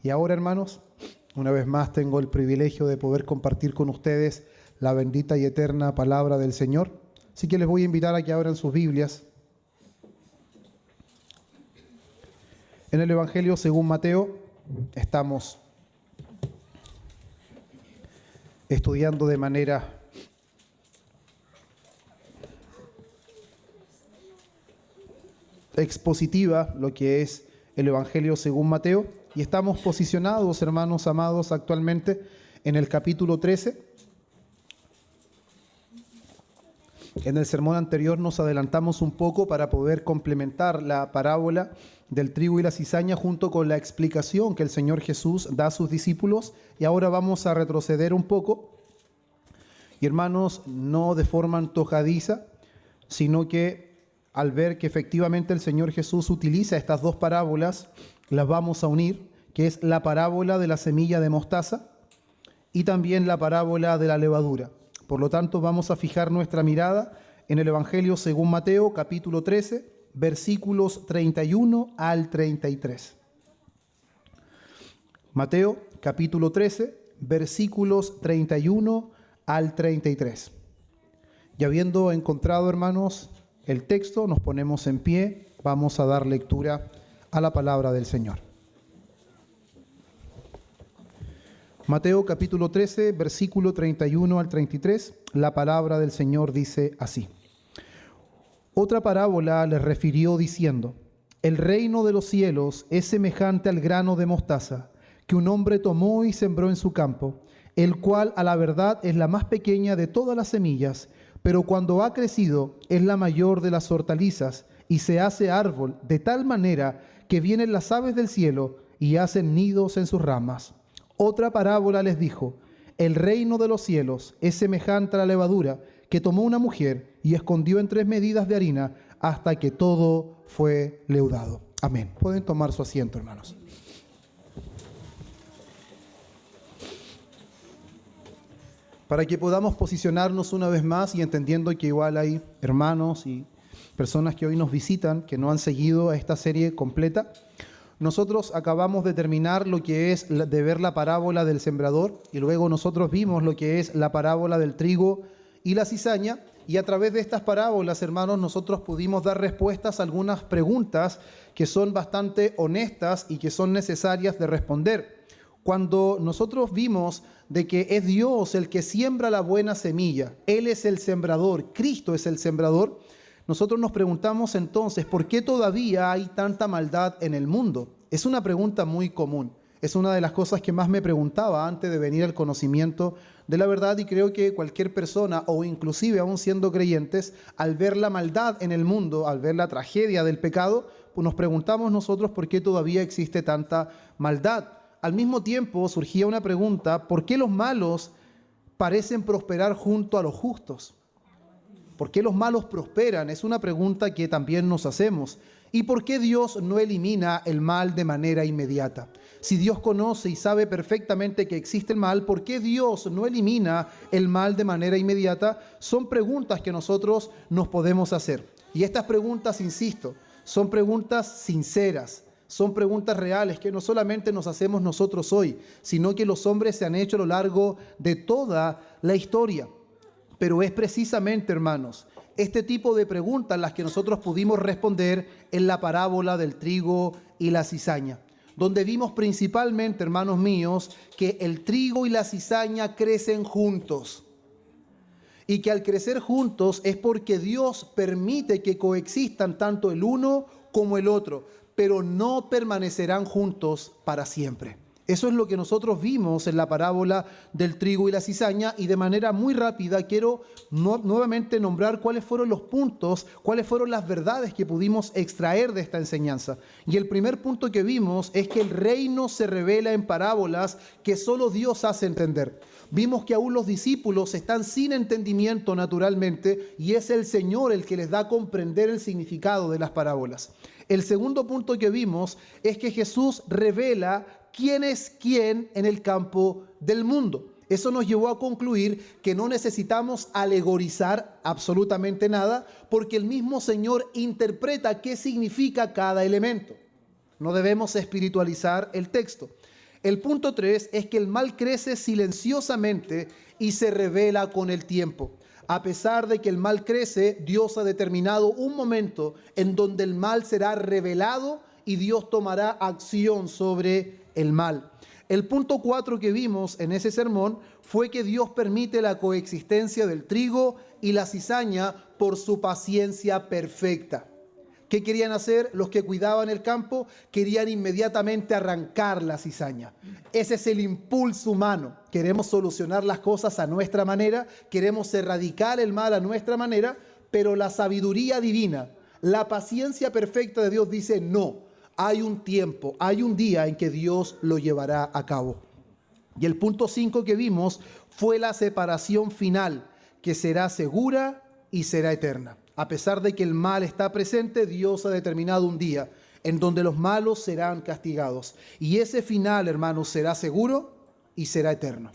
Y ahora, hermanos, una vez más tengo el privilegio de poder compartir con ustedes la bendita y eterna palabra del Señor. Así que les voy a invitar a que abran sus Biblias en el Evangelio según Mateo. Estamos estudiando de manera expositiva lo que es el Evangelio según Mateo, y estamos posicionados, hermanos amados, actualmente en el capítulo 13. En el sermón anterior nos adelantamos un poco para poder complementar la parábola del trigo y la cizaña junto con la explicación que el Señor Jesús da a sus discípulos, y ahora vamos a retroceder un poco, y hermanos, no de forma antojadiza, sino que al ver que efectivamente el Señor Jesús utiliza estas dos parábolas, las vamos a unir, que es la parábola de la semilla de mostaza y también la parábola de la levadura. Por lo tanto, vamos a fijar nuestra mirada en el Evangelio según Mateo, capítulo 13, versículos 31 al 33. Mateo, capítulo 13, versículos 31 al 33. Y habiendo encontrado, hermanos, el texto, nos ponemos en pie, vamos a dar lectura a la palabra del Señor. Mateo capítulo 13, versículo 31 al 33, la palabra del Señor dice así. Otra parábola les refirió diciendo: el reino de los cielos es semejante al grano de mostaza que un hombre tomó y sembró en su campo, el cual a la verdad es la más pequeña de todas las semillas, pero cuando ha crecido es la mayor de las hortalizas y se hace árbol de tal manera que vienen las aves del cielo y hacen nidos en sus ramas. Otra parábola les dijo: el reino de los cielos es semejante a la levadura que tomó una mujer y escondió en 3 medidas de harina hasta que todo fue leudado. Amén. Pueden tomar su asiento, hermanos. Para que podamos posicionarnos una vez más y entendiendo que igual hay hermanos y personas que hoy nos visitan que no han seguido a esta serie completa, nosotros acabamos de terminar lo que es de ver la parábola del sembrador y luego nosotros vimos lo que es la parábola del trigo y la cizaña, y a través de estas parábolas, hermanos, nosotros pudimos dar respuestas a algunas preguntas que son bastante honestas y que son necesarias de responder. Cuando nosotros vimos de que es Dios el que siembra la buena semilla, Él es el sembrador, Cristo es el sembrador, nosotros nos preguntamos entonces, ¿por qué todavía hay tanta maldad en el mundo? Es una pregunta muy común, es una de las cosas que más me preguntaba antes de venir al conocimiento de la verdad, y creo que cualquier persona, o inclusive aún siendo creyentes, al ver la maldad en el mundo, al ver la tragedia del pecado, pues nos preguntamos nosotros por qué todavía existe tanta maldad. Al mismo tiempo surgía una pregunta: ¿por qué los malos parecen prosperar junto a los justos? ¿Por qué los malos prosperan? Es una pregunta que también nos hacemos. ¿Y por qué Dios no elimina el mal de manera inmediata? Si Dios conoce y sabe perfectamente que existe el mal, ¿por qué Dios no elimina el mal de manera inmediata? Son preguntas que nosotros nos podemos hacer. Y estas preguntas, insisto, son preguntas sinceras. Son preguntas reales que no solamente nos hacemos nosotros hoy, sino que los hombres se han hecho a lo largo de toda la historia. Pero es precisamente, hermanos, este tipo de preguntas las que nosotros pudimos responder en la parábola del trigo y la cizaña, donde vimos principalmente, hermanos míos, que el trigo y la cizaña crecen juntos. Y que al crecer juntos es porque Dios permite que coexistan tanto el uno como el otro, pero no permanecerán juntos para siempre. Eso es lo que nosotros vimos en la parábola del trigo y la cizaña, y de manera muy rápida quiero nuevamente nombrar cuáles fueron los puntos, cuáles fueron las verdades que pudimos extraer de esta enseñanza. Y el primer punto que vimos es que el reino se revela en parábolas que solo Dios hace entender. Vimos que aún los discípulos están sin entendimiento naturalmente, y es el Señor el que les da a comprender el significado de las parábolas. El segundo punto que vimos es que Jesús revela quién es quién en el campo del mundo. Eso nos llevó a concluir que no necesitamos alegorizar absolutamente nada, porque el mismo Señor interpreta qué significa cada elemento. No debemos espiritualizar el texto. El punto 3 es que el mal crece silenciosamente y se revela con el tiempo. A pesar de que el mal crece, Dios ha determinado un momento en donde el mal será revelado y Dios tomará acción sobre el mal. El punto 4 que vimos en ese sermón fue que Dios permite la coexistencia del trigo y la cizaña por su paciencia perfecta. ¿Qué querían hacer los que cuidaban el campo? Querían inmediatamente arrancar la cizaña. Ese es el impulso humano. Queremos solucionar las cosas a nuestra manera, queremos erradicar el mal a nuestra manera, pero la sabiduría divina, la paciencia perfecta de Dios dice no. Hay un tiempo, hay un día en que Dios lo llevará a cabo. Y el punto 5 que vimos fue la separación final, que será segura y será eterna. A pesar de que el mal está presente, Dios ha determinado un día en donde los malos serán castigados. Y ese final, hermanos, será seguro y será eterno.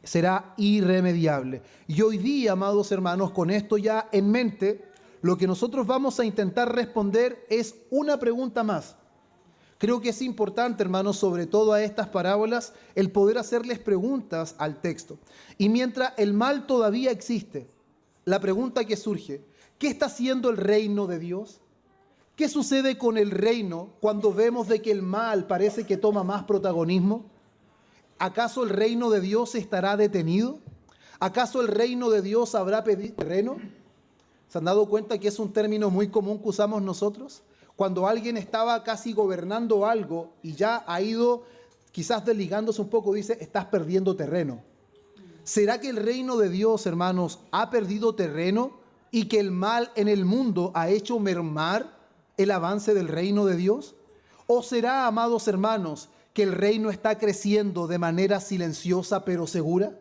Será irremediable. Y hoy día, amados hermanos, con esto ya en mente, lo que nosotros vamos a intentar responder es una pregunta más. Creo que es importante, hermanos, sobre todo a estas parábolas, el poder hacerles preguntas al texto. Y mientras el mal todavía existe, la pregunta que surge, ¿qué está haciendo el reino de Dios? ¿Qué sucede con el reino cuando vemos de que el mal parece que toma más protagonismo? ¿Acaso el reino de Dios estará detenido? ¿Acaso el reino de Dios habrá pedido terreno? ¿Se han dado cuenta que es un término muy común que usamos nosotros? Cuando alguien estaba casi gobernando algo y ya ha ido quizás desligándose un poco, dice, estás perdiendo terreno. ¿Será que el reino de Dios, hermanos, ha perdido terreno y que el mal en el mundo ha hecho mermar el avance del reino de Dios? ¿O será, amados hermanos, que el reino está creciendo de manera silenciosa pero segura?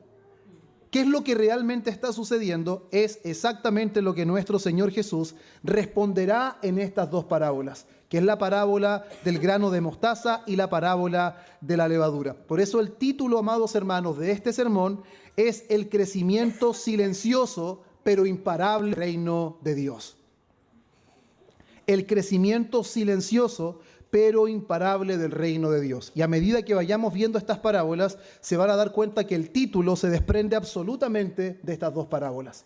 ¿Qué es lo que realmente está sucediendo? Es exactamente lo que nuestro Señor Jesús responderá en estas dos parábolas, que es la parábola del grano de mostaza y la parábola de la levadura. Por eso el título, amados hermanos, de este sermón es el crecimiento silencioso pero imparable del reino de Dios. El crecimiento silencioso pero imparable del reino de Dios. Y a medida que vayamos viendo estas parábolas, se van a dar cuenta que el título se desprende absolutamente de estas dos parábolas.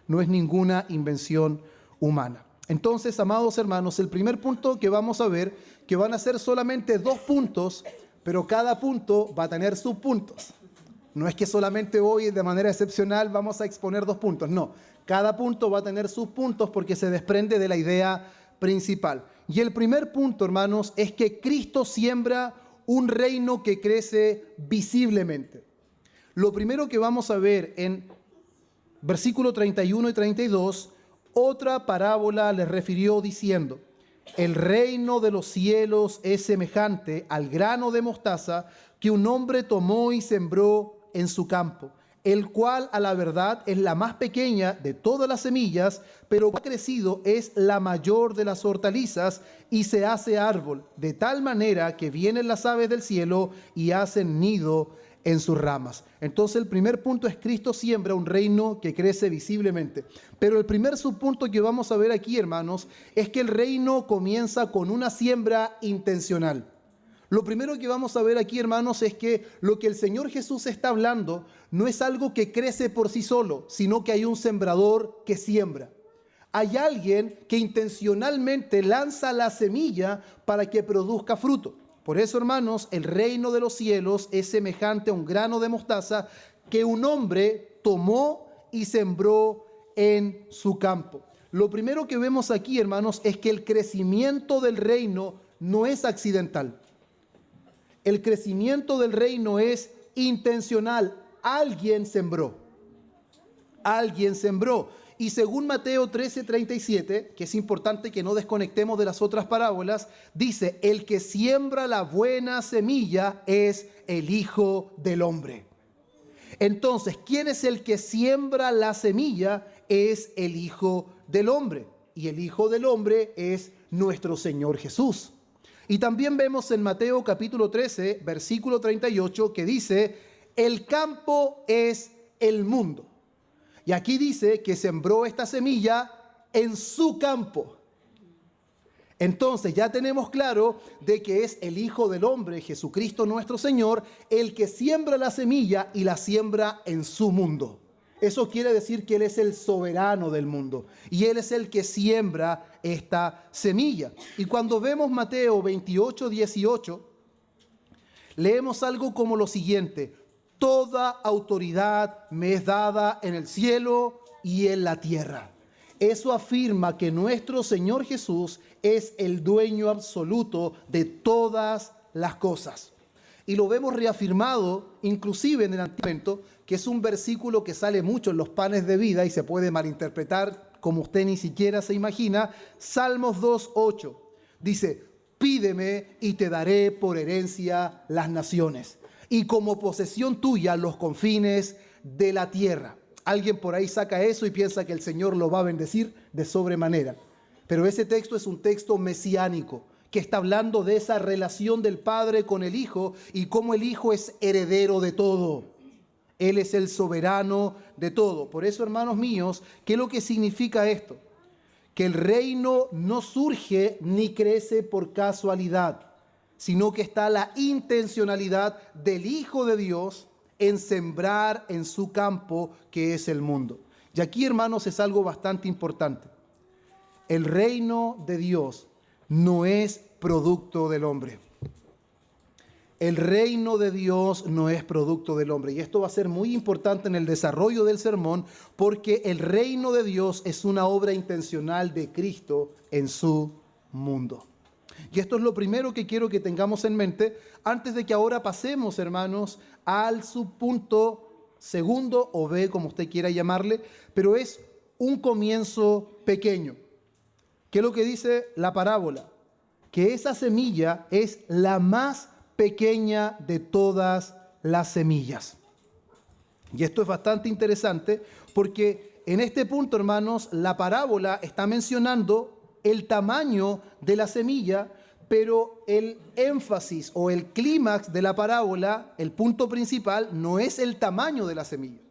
No es ninguna invención humana. Entonces, amados hermanos, el primer punto que vamos a ver, que van a ser solamente 2 puntos, pero cada punto va a tener subpuntos. No es que solamente hoy, de manera excepcional, vamos a exponer 2 puntos. No, cada punto va a tener subpuntos porque se desprende de la idea principal. Y el primer punto, hermanos, es que Cristo siembra un reino que crece visiblemente. Lo primero que vamos a ver en versículos 31 y 32, otra parábola les refirió diciendo, el reino de los cielos es semejante al grano de mostaza que un hombre tomó y sembró en su campo, el cual a la verdad es la más pequeña de todas las semillas, pero ha crecido es la mayor de las hortalizas y se hace árbol, de tal manera que vienen las aves del cielo y hacen nido en sus ramas. Entonces el primer punto es Cristo siembra un reino que crece visiblemente. Pero el primer subpunto que vamos a ver aquí, hermanos, es que el reino comienza con una siembra intencional. Lo primero que vamos a ver aquí, hermanos, es que lo que el Señor Jesús está hablando no es algo que crece por sí solo, sino que hay un sembrador que siembra. Hay alguien que intencionalmente lanza la semilla para que produzca fruto. Por eso, hermanos, el reino de los cielos es semejante a un grano de mostaza que un hombre tomó y sembró en su campo. Lo primero que vemos aquí, hermanos, es que el crecimiento del reino no es accidental. El crecimiento del reino es intencional. Alguien sembró. Alguien sembró. Y según Mateo 13:37, que es importante que no desconectemos de las otras parábolas, dice, el que siembra la buena semilla es el Hijo del Hombre. Entonces, ¿quién es el que siembra la semilla? Es el Hijo del Hombre. Y el Hijo del Hombre es nuestro Señor Jesús. Y también vemos en Mateo capítulo 13, versículo 38, que dice, el campo es el mundo. Y aquí dice que sembró esta semilla en su campo. Entonces ya tenemos claro de que es el Hijo del Hombre, Jesucristo nuestro Señor, el que siembra la semilla y la siembra en su mundo. Eso quiere decir que Él es el soberano del mundo y Él es el que siembra esta semilla. Y cuando vemos Mateo 28, 18, leemos algo como lo siguiente: toda autoridad me es dada en el cielo y en la tierra. Eso afirma que nuestro Señor Jesús es el dueño absoluto de todas las cosas. Y lo vemos reafirmado inclusive en el Antiguo Testamento, que es un versículo que sale mucho en los panes de vida y se puede malinterpretar como usted ni siquiera se imagina. Salmos 2:8 dice: pídeme y te daré por herencia las naciones y como posesión tuya los confines de la tierra. Alguien por ahí saca eso y piensa que el Señor lo va a bendecir de sobremanera. Pero ese texto es un texto mesiánico que está hablando de esa relación del Padre con el Hijo y cómo el Hijo es heredero de todo. Él es el soberano de todo. Por eso, hermanos míos, ¿qué es lo que significa esto? Que el reino no surge ni crece por casualidad, sino que está la intencionalidad del Hijo de Dios en sembrar en su campo, que es el mundo. Y aquí, hermanos, es algo bastante importante. El reino de Dios no es producto del hombre. El reino de Dios no es producto del hombre. Y esto va a ser muy importante en el desarrollo del sermón, porque el reino de Dios es una obra intencional de Cristo en su mundo. Y esto es lo primero que quiero que tengamos en mente antes de que ahora pasemos, hermanos, al subpunto segundo o B, como usted quiera llamarle, pero es un comienzo pequeño. ¿Qué es lo que dice la parábola? Que esa semilla es la más pequeña de todas las semillas. Y esto es bastante interesante porque en este punto, hermanos, la parábola está mencionando el tamaño de la semilla, pero el énfasis o el clímax de la parábola, el punto principal, no es el tamaño de la semilla.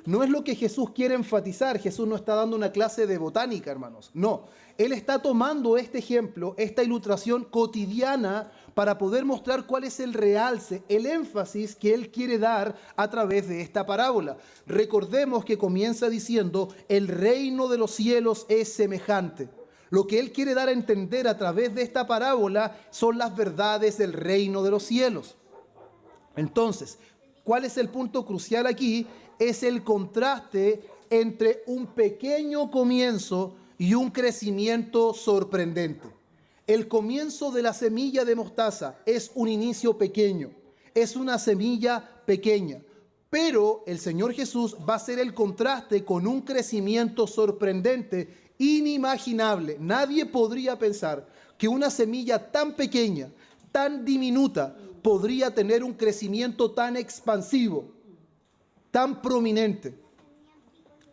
No es lo que Jesús quiere enfatizar. Jesús no está dando una clase de botánica, hermanos. No, Él está tomando este ejemplo, esta ilustración cotidiana para poder mostrar cuál es el realce, el énfasis que Él quiere dar a través de esta parábola. Recordemos que comienza diciendo: el reino de los cielos es semejante. Lo que Él quiere dar a entender a través de esta parábola son las verdades del reino de los cielos. Entonces, ¿cuál es el punto crucial aquí? Es el contraste entre un pequeño comienzo y un crecimiento sorprendente. El comienzo de la semilla de mostaza es un inicio pequeño, es una semilla pequeña, pero el Señor Jesús va a hacer el contraste con un crecimiento sorprendente, inimaginable. Nadie podría pensar que una semilla tan pequeña, tan diminuta, podría tener un crecimiento tan expansivo, tan prominente.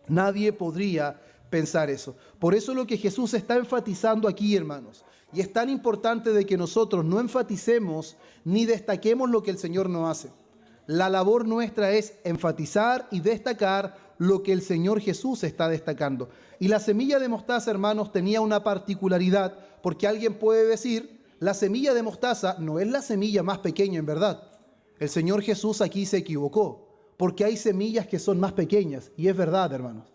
Nadie podría pensar eso. Por eso lo que Jesús está enfatizando aquí, hermanos, y es tan importante de que nosotros no enfaticemos ni destaquemos lo que el Señor no hace. La labor nuestra es enfatizar y destacar lo que el Señor Jesús está destacando. Y la semilla de mostaza, hermanos, tenía una particularidad, porque alguien puede decir: la semilla de mostaza no es la semilla más pequeña, en verdad. El Señor Jesús aquí se equivocó, porque hay semillas que son más pequeñas, y es verdad, hermanos.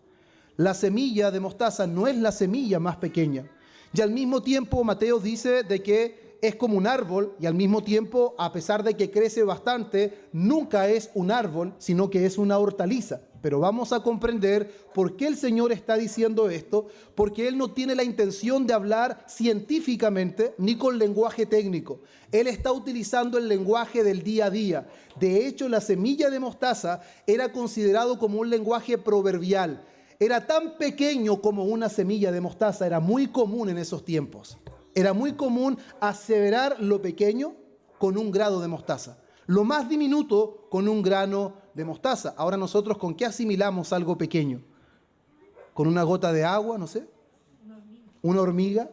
La semilla de mostaza no es la semilla más pequeña. Y al mismo tiempo Mateo dice de que es como un árbol, y al mismo tiempo, a pesar de que crece bastante, nunca es un árbol, sino que es una hortaliza. Pero vamos a comprender por qué el Señor está diciendo esto, porque Él no tiene la intención de hablar científicamente ni con lenguaje técnico. Él está utilizando el lenguaje del día a día. De hecho, la semilla de mostaza era considerado como un lenguaje proverbial. Era tan pequeño como una semilla de mostaza, era muy común en esos tiempos. Era muy común aseverar lo pequeño con un grado de mostaza, lo más diminuto con un grano de mostaza. Ahora nosotros, ¿con qué asimilamos algo pequeño? ¿Con una gota de agua, no sé? ¿Una hormiga?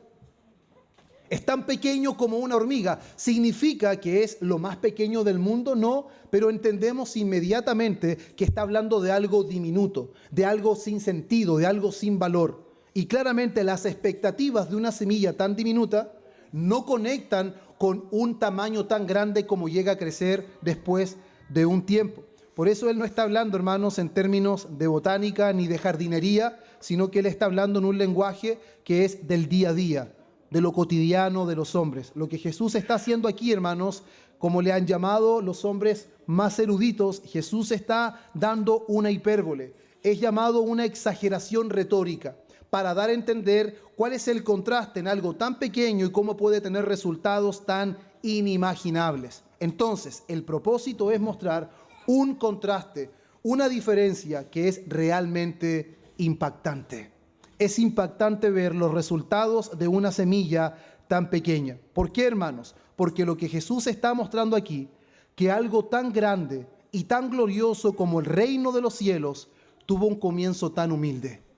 Es tan pequeño como una hormiga. ¿Significa que es lo más pequeño del mundo? No, pero entendemos inmediatamente que está hablando de algo diminuto, de algo sin sentido, de algo sin valor. Y claramente las expectativas de una semilla tan diminuta no conectan con un tamaño tan grande como llega a crecer después de un tiempo. Por eso él no está hablando, hermanos, en términos de botánica ni de jardinería, sino que él está hablando en un lenguaje que es del día a día, de lo cotidiano de los hombres. Lo que Jesús está haciendo aquí, hermanos, como le han llamado los hombres más eruditos, Jesús está dando una hipérbole. Es llamado una exageración retórica, para dar a entender cuál es el contraste en algo tan pequeño y cómo puede tener resultados tan inimaginables. Entonces, el propósito es mostrar un contraste, una diferencia que es realmente impactante. Es impactante ver los resultados de una semilla tan pequeña. ¿Por qué, hermanos? Porque lo que Jesús está mostrando aquí, que algo tan grande y tan glorioso como el reino de los cielos tuvo un comienzo tan humilde.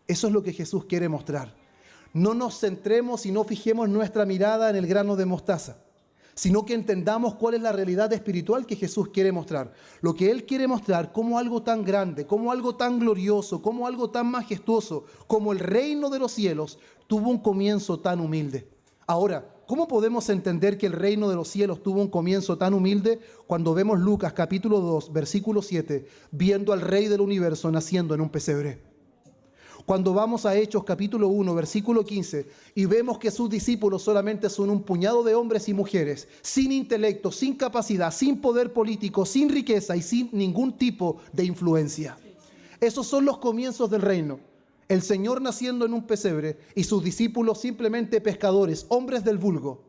Eso es lo que Jesús quiere mostrar. No nos centremos y no fijemos nuestra mirada en el grano de mostaza, sino que entendamos cuál es la realidad espiritual que Jesús quiere mostrar. Lo que Él quiere mostrar como algo tan grande, como algo tan glorioso, como algo tan majestuoso, como el reino de los cielos, tuvo un comienzo tan humilde. Ahora, ¿cómo podemos entender que el reino de los cielos tuvo un comienzo tan humilde cuando vemos Lucas capítulo 2, versículo 7, viendo al Rey del universo naciendo en un pesebre? Cuando vamos a Hechos capítulo 1, versículo 15, y vemos que sus discípulos solamente son un puñado de hombres y mujeres, sin intelecto, sin capacidad, sin poder político, sin riqueza y sin ningún tipo de influencia. Esos son los comienzos del reino. El Señor naciendo en un pesebre y sus discípulos simplemente pescadores, hombres del vulgo.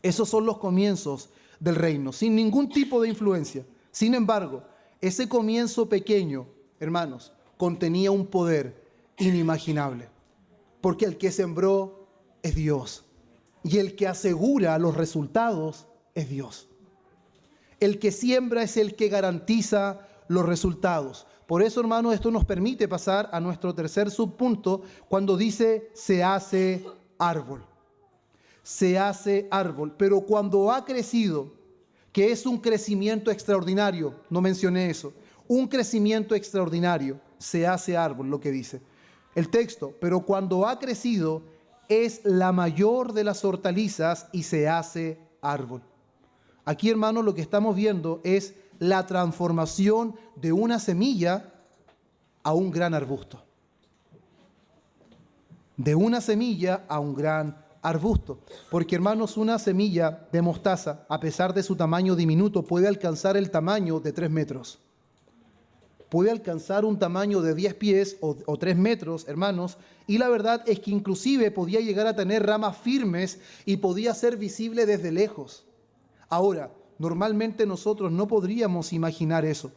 Esos son los comienzos del reino, sin ningún tipo de influencia. Sin embargo, ese comienzo pequeño, hermanos, contenía un poder inimaginable, porque el que sembró es Dios y el que asegura los resultados es Dios. El que siembra es el que garantiza los resultados. Por eso, hermanos, esto nos permite pasar a nuestro tercer subpunto cuando dice se hace árbol. Se hace árbol, pero cuando ha crecido, que es un crecimiento extraordinario, no mencioné eso, un crecimiento extraordinario, se hace árbol, lo que dice el texto, pero cuando ha crecido es la mayor de las hortalizas y se hace árbol. Aquí, hermanos, lo que estamos viendo es la transformación de una semilla a un gran arbusto. De una semilla a un gran arbusto. Porque, hermanos, una semilla de mostaza, a pesar de su tamaño diminuto, puede alcanzar el tamaño de 3 metros. Puede alcanzar un tamaño de 10 pies o 3 metros, hermanos, y la verdad es que inclusive podía llegar a tener ramas firmes y podía ser visible desde lejos. Ahora, normalmente nosotros no podríamos imaginar eso.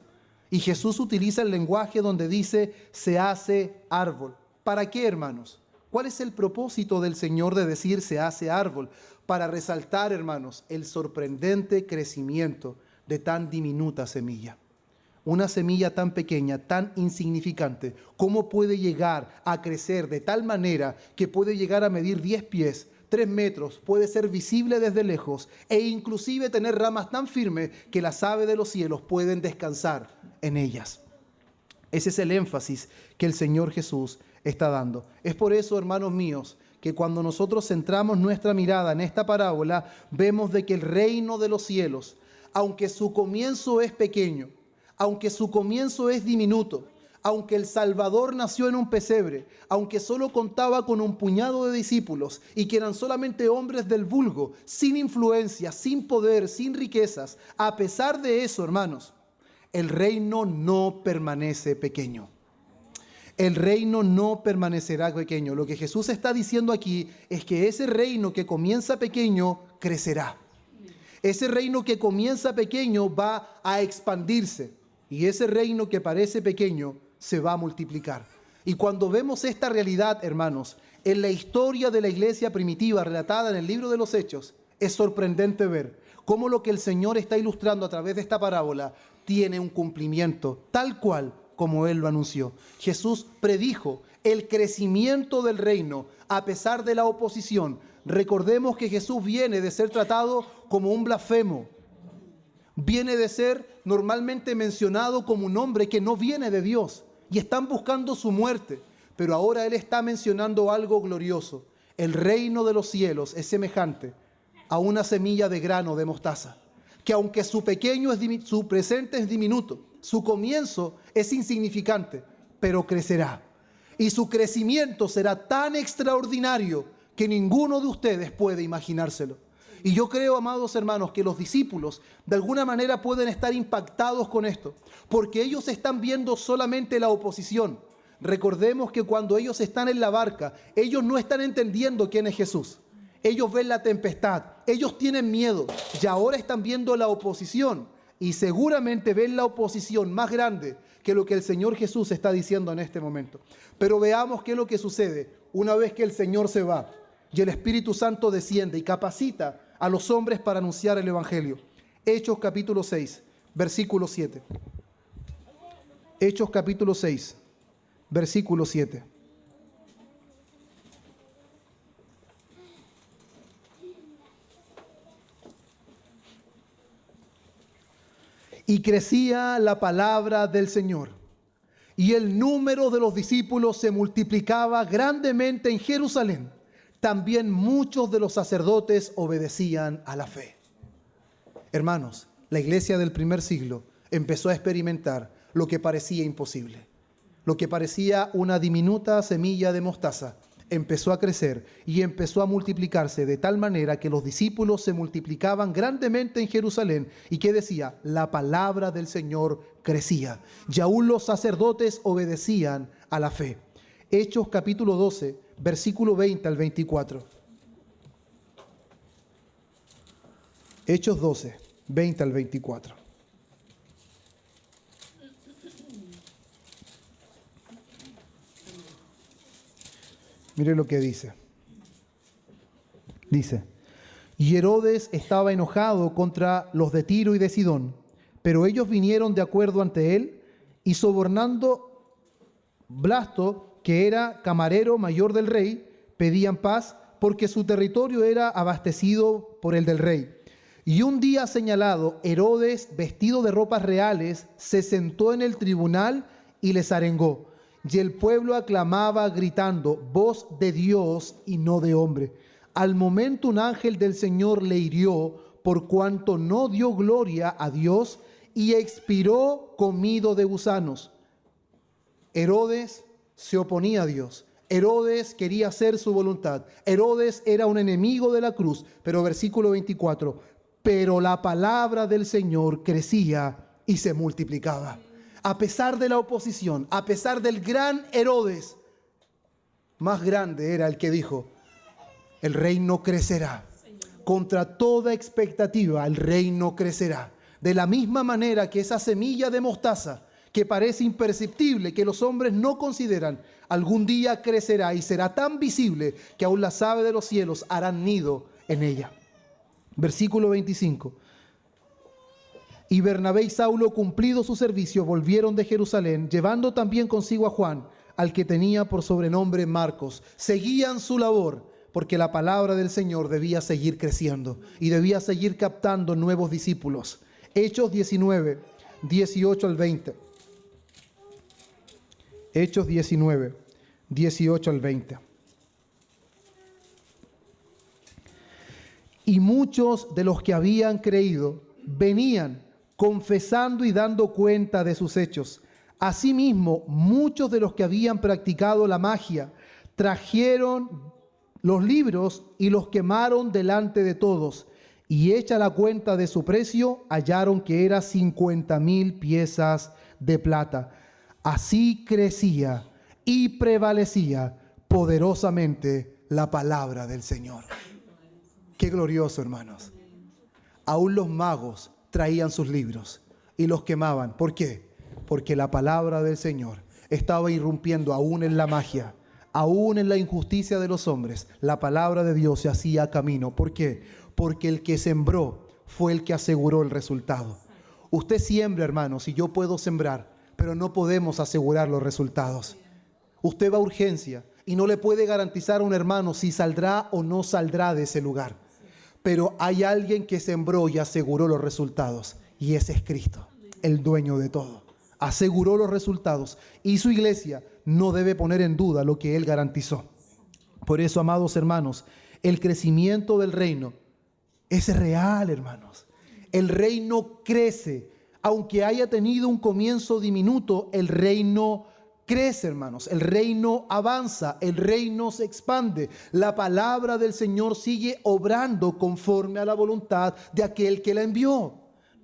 Y Jesús utiliza el lenguaje donde dice, se hace árbol. ¿Para qué, hermanos? ¿Cuál es el propósito del Señor de decir se hace árbol? Para resaltar, hermanos, el sorprendente crecimiento de tan diminuta semilla. Una semilla tan pequeña, tan insignificante, ¿cómo puede llegar a crecer de tal manera que puede llegar a medir 10 pies, 3 metros, puede ser visible desde lejos e inclusive tener ramas tan firmes que las aves de los cielos pueden descansar en ellas? Ese es el énfasis que el Señor Jesús está dando. Es por eso, hermanos míos, que cuando nosotros centramos nuestra mirada en esta parábola, vemos de que el reino de los cielos, aunque su comienzo es pequeño, aunque su comienzo es diminuto, aunque el Salvador nació en un pesebre, aunque solo contaba con un puñado de discípulos y que eran solamente hombres del vulgo, sin influencia, sin poder, sin riquezas, a pesar de eso, hermanos, el reino no permanece pequeño. El reino no permanecerá pequeño. Lo que Jesús está diciendo aquí es que ese reino que comienza pequeño crecerá. Ese reino que comienza pequeño va a expandirse. Y ese reino que parece pequeño se va a multiplicar. Y cuando vemos esta realidad, hermanos, en la historia de la iglesia primitiva relatada en el libro de los Hechos, es sorprendente ver cómo lo que el Señor está ilustrando a través de esta parábola tiene un cumplimiento tal cual como Él lo anunció. Jesús predijo el crecimiento del reino a pesar de la oposición. Recordemos que Jesús viene de ser tratado como un blasfemo. Viene de ser normalmente mencionado como un hombre que no viene de Dios y están buscando su muerte. pero ahora Él está mencionando algo glorioso. El reino de los cielos es semejante a una semilla de grano de mostaza, que aunque su presente es diminuto, su comienzo es insignificante, pero crecerá. Y su crecimiento será tan extraordinario que ninguno de ustedes puede imaginárselo. Y yo creo, amados hermanos, que los discípulos de alguna manera pueden estar impactados con esto, porque ellos están viendo solamente la oposición. Recordemos que cuando ellos están en la barca, ellos no están entendiendo quién es Jesús. Ellos ven la tempestad, ellos tienen miedo y ahora están viendo la oposición. Y seguramente ven la oposición más grande que lo que el Señor Jesús está diciendo en este momento. Pero veamos qué es lo que sucede una vez que el Señor se va y el Espíritu Santo desciende y capacita a los hombres para anunciar el Evangelio. Hechos capítulo 6, versículo 7. Hechos capítulo 6, versículo 7. Y crecía la palabra del Señor, y el número de los discípulos se multiplicaba grandemente en Jerusalén. También muchos de los sacerdotes obedecían a la fe. Hermanos, la iglesia del primer siglo empezó a experimentar lo que parecía imposible. Lo que parecía una diminuta semilla de mostaza empezó a crecer y empezó a multiplicarse de tal manera que los discípulos se multiplicaban grandemente en Jerusalén. ¿Y qué decía? La palabra del Señor crecía. Y aún los sacerdotes obedecían a la fe. Hechos capítulo 12, versículo 20 al 24. Hechos 12, 20 al 24. Mire lo que dice. Dice, y Herodes estaba enojado contra los de Tiro y de Sidón, pero ellos vinieron de acuerdo ante él y sobornando Blasto, que era camarero mayor del rey, pedían paz porque su territorio era abastecido por el del rey. Y un día señalado, Herodes, vestido de ropas reales, se sentó en el tribunal y les arengó. Y el pueblo aclamaba gritando, voz de Dios y no de hombre. Al momento un ángel del Señor le hirió por cuanto no dio gloria a Dios y expiró comido de gusanos. Herodes se oponía a Dios. Herodes quería hacer su voluntad. Herodes era un enemigo de la cruz. Pero versículo 24, pero la palabra del Señor crecía y se multiplicaba. A pesar de la oposición, a pesar del gran Herodes, más grande era el que dijo, el reino crecerá. Contra toda expectativa, el reino crecerá. De la misma manera que esa semilla de mostaza, que parece imperceptible, que los hombres no consideran, algún día crecerá y será tan visible que aún las aves de los cielos harán nido en ella. Versículo 25. Y Bernabé y Saulo, cumplido su servicio, volvieron de Jerusalén, llevando también consigo a Juan, al que tenía por sobrenombre Marcos. Seguían su labor, porque la palabra del Señor debía seguir creciendo y debía seguir captando nuevos discípulos. Hechos 19, 18 al 20. Hechos 19, 18 al 20. Y muchos de los que habían creído venían confesando y dando cuenta de sus hechos. Asimismo, muchos de los que habían practicado la magia trajeron los libros y los quemaron delante de todos. Y hecha la cuenta de su precio, hallaron que era 50,000 piezas de plata. Así crecía y prevalecía poderosamente la palabra del Señor. Qué glorioso, hermanos. Aún los magos traían sus libros y los quemaban. ¿Por qué? Porque la palabra del Señor estaba irrumpiendo aún en la magia, aún en la injusticia de los hombres. La palabra de Dios se hacía camino. ¿Por qué? Porque el que sembró fue el que aseguró el resultado. Usted siembra, hermanos, y yo puedo sembrar, pero no podemos asegurar los resultados. Usted va a urgencia y no le puede garantizar a un hermano si saldrá o no saldrá de ese lugar. Pero hay alguien que sembró y aseguró los resultados, y ese es Cristo, el dueño de todo. Aseguró los resultados y su iglesia no debe poner en duda lo que Él garantizó. Por eso, amados hermanos, el crecimiento del reino es real, hermanos. El reino crece. Aunque haya tenido un comienzo diminuto, el reino crece, hermanos. El reino avanza, el reino se expande. La palabra del Señor sigue obrando conforme a la voluntad de aquel que la envió.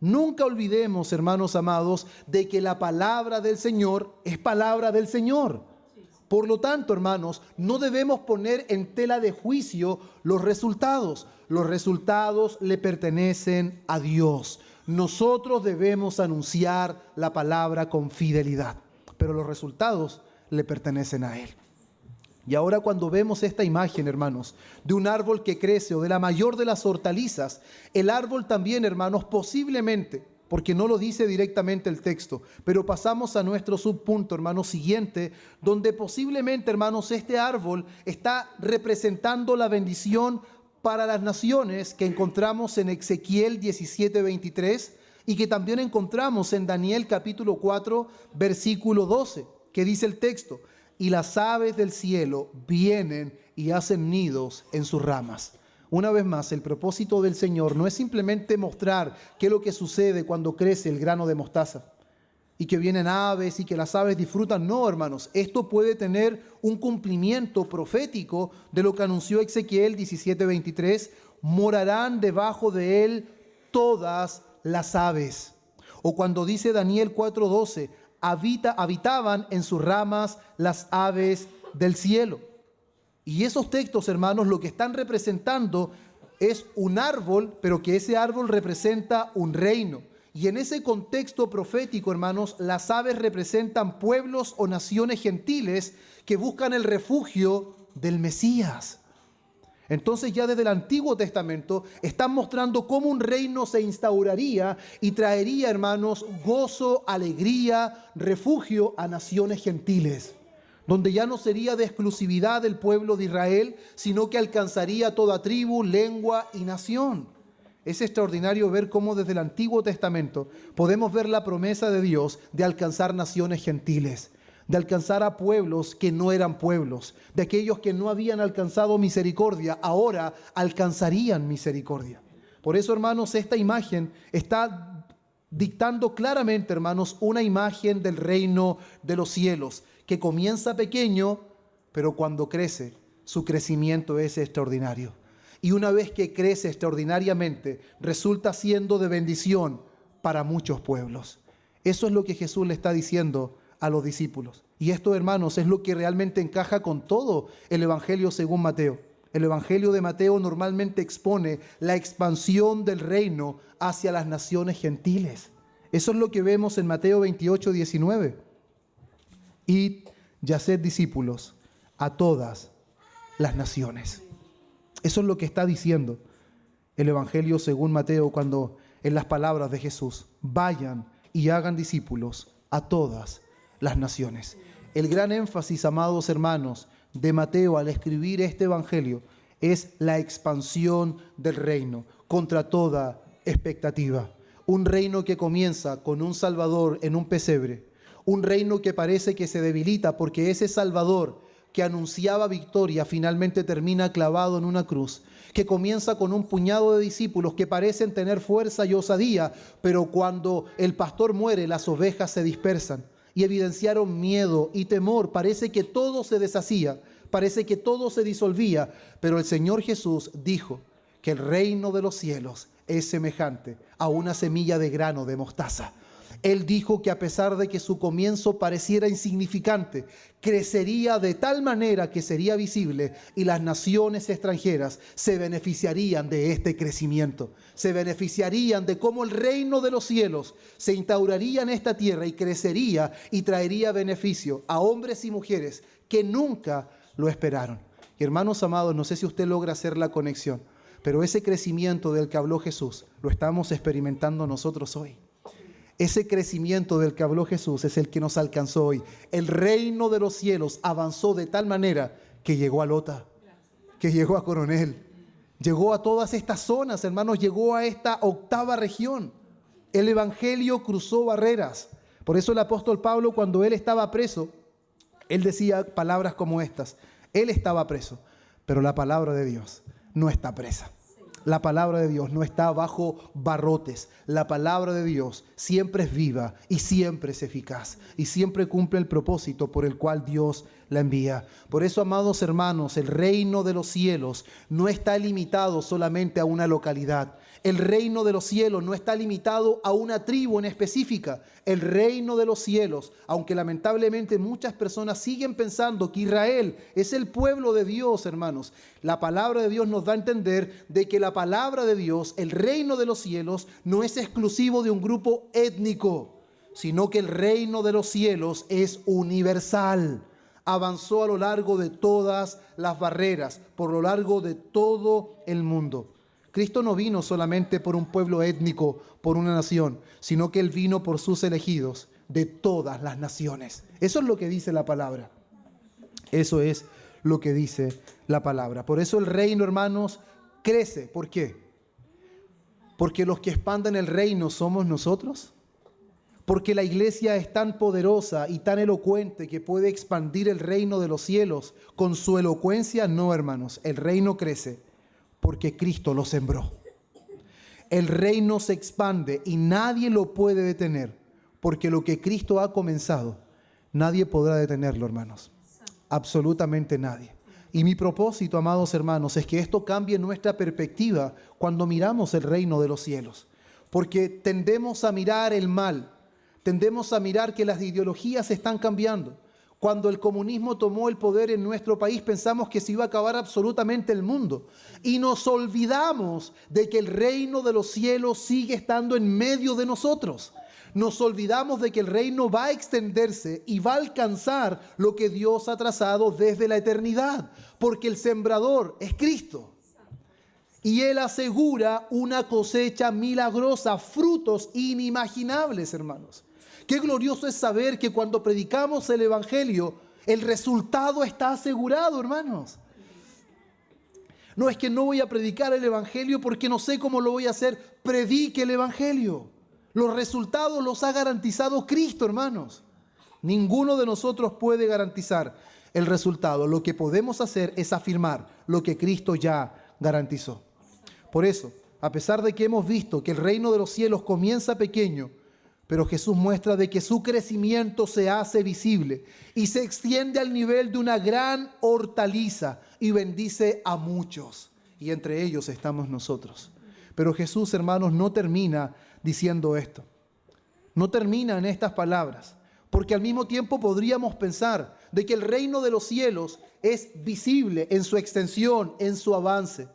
Nunca olvidemos, hermanos amados, de que la palabra del Señor es palabra del Señor. Por lo tanto, hermanos, no debemos poner en tela de juicio los resultados. Los resultados le pertenecen a Dios. Nosotros debemos anunciar la palabra con fidelidad, pero los resultados le pertenecen a Él. Y ahora cuando vemos esta imagen, hermanos, de un árbol que crece o de la mayor de las hortalizas, el árbol también, hermanos, posiblemente, porque no lo dice directamente el texto, pero pasamos a nuestro subpunto, hermanos, siguiente, donde posiblemente, hermanos, este árbol está representando la bendición para las naciones que encontramos en Ezequiel 17:23 y que también encontramos en Daniel capítulo 4, versículo 12, que dice el texto: y las aves del cielo vienen y hacen nidos en sus ramas. Una vez más, el propósito del Señor no es simplemente mostrar qué es lo que sucede cuando crece el grano de mostaza y que vienen aves y que las aves disfrutan. No, hermanos, esto puede tener un cumplimiento profético de lo que anunció Ezequiel 17:23: morarán debajo de él todas las aves. O cuando dice Daniel 4:12, habitaban en sus ramas las aves del cielo. Y esos textos, hermanos, lo que están representando es un árbol, pero que ese árbol representa un reino. Y en ese contexto profético, hermanos, las aves representan pueblos o naciones gentiles que buscan el refugio del Mesías. Entonces ya desde el Antiguo Testamento están mostrando cómo un reino se instauraría y traería, hermanos, gozo, alegría, refugio a naciones gentiles, donde ya no sería de exclusividad del pueblo de Israel, sino que alcanzaría toda tribu, lengua y nación. Es extraordinario ver cómo desde el Antiguo Testamento podemos ver la promesa de Dios de alcanzar naciones gentiles, de alcanzar a pueblos que no eran pueblos, de aquellos que no habían alcanzado misericordia, ahora alcanzarían misericordia. Por eso, hermanos, esta imagen está dictando claramente, hermanos, una imagen del reino de los cielos, que comienza pequeño, pero cuando crece, su crecimiento es extraordinario. Y una vez que crece extraordinariamente, resulta siendo de bendición para muchos pueblos. Eso es lo que Jesús le está diciendo a los discípulos. Y esto, hermanos, es lo que realmente encaja con todo el Evangelio según Mateo. El Evangelio de Mateo normalmente expone la expansión del reino hacia las naciones gentiles. Eso es lo que vemos en Mateo 28:19. Id y haced discípulos a todas las naciones. Eso es lo que está diciendo el Evangelio según Mateo cuando en las palabras de Jesús: vayan y hagan discípulos a todas las naciones. El gran énfasis, amados hermanos, de Mateo al escribir este Evangelio es la expansión del reino contra toda expectativa. Un reino que comienza con un Salvador en un pesebre. Un reino que parece que se debilita porque ese Salvador que anunciaba victoria finalmente termina clavado en una cruz, que comienza con un puñado de discípulos que parecen tener fuerza y osadía, pero cuando el pastor muere, las ovejas se dispersan y evidenciaron miedo y temor. Parece que todo se deshacía, parece que todo se disolvía, pero el Señor Jesús dijo que el reino de los cielos es semejante a una semilla de grano de mostaza. Él dijo que a pesar de que su comienzo pareciera insignificante, crecería de tal manera que sería visible y las naciones extranjeras se beneficiarían de este crecimiento. Se beneficiarían de cómo el reino de los cielos se instauraría en esta tierra y crecería y traería beneficio a hombres y mujeres que nunca lo esperaron. Y hermanos amados, no sé si usted logra hacer la conexión, pero ese crecimiento del que habló Jesús lo estamos experimentando nosotros hoy. Ese crecimiento del que habló Jesús es el que nos alcanzó hoy. El reino de los cielos avanzó de tal manera que llegó a Lota, que llegó a Coronel, llegó a todas estas zonas, hermanos, llegó a esta octava región. El evangelio cruzó barreras. Por eso el apóstol Pablo, cuando él estaba preso, Él decía palabras como estas. Él estaba preso, pero la palabra de Dios no está presa. La palabra de Dios no está bajo barrotes. La palabra de Dios siempre es viva y siempre es eficaz y siempre cumple el propósito por el cual Dios la envía. Por eso, amados hermanos, el reino de los cielos no está limitado solamente a una localidad. El reino de los cielos no está limitado a una tribu en específica. El reino de los cielos, aunque lamentablemente muchas personas siguen pensando que Israel es el pueblo de Dios, hermanos, la palabra de Dios nos da a entender de que la palabra de Dios, el reino de los cielos, no es exclusivo de un grupo étnico, sino que el reino de los cielos es universal. Avanzó a lo largo de todas las barreras, por lo largo de todo el mundo. Cristo no vino solamente por un pueblo étnico, por una nación, sino que Él vino por sus elegidos de todas las naciones. Eso es lo que dice la palabra. Eso es lo que dice la palabra. Por eso el reino, hermanos, crece. ¿Por qué? Porque los que expanden el reino somos nosotros. Porque la iglesia es tan poderosa y tan elocuente que puede expandir el reino de los cielos con su elocuencia. No, hermanos, el reino crece porque Cristo lo sembró. El reino se expande y nadie lo puede detener, porque lo que Cristo ha comenzado, nadie podrá detenerlo, hermanos. Absolutamente nadie. Y mi propósito, amados hermanos, es que esto cambie nuestra perspectiva cuando miramos el reino de los cielos. Porque tendemos a mirar el mal, tendemos a mirar que las ideologías están cambiando. Cuando el comunismo tomó el poder en nuestro país, pensamos que se iba a acabar absolutamente el mundo. Y nos olvidamos de que el reino de los cielos sigue estando en medio de nosotros. Nos olvidamos de que el reino va a extenderse y va a alcanzar lo que Dios ha trazado desde la eternidad. Porque el sembrador es Cristo. Y Él asegura una cosecha milagrosa, frutos inimaginables, hermanos. Qué glorioso es saber que cuando predicamos el Evangelio, el resultado está asegurado, hermanos. No es que no voy a predicar el Evangelio porque no sé cómo lo voy a hacer. Predique el Evangelio. Los resultados los ha garantizado Cristo, hermanos. Ninguno de nosotros puede garantizar el resultado. Lo que podemos hacer es afirmar lo que Cristo ya garantizó. Por eso, a pesar de que hemos visto que el reino de los cielos comienza pequeño, pero Jesús muestra de que su crecimiento se hace visible y se extiende al nivel de una gran hortaliza y bendice a muchos. Y entre ellos estamos nosotros. Pero Jesús, hermanos, no termina diciendo esto. No termina en estas palabras. Porque al mismo tiempo podríamos pensar de que el reino de los cielos es visible en su extensión, en su avance.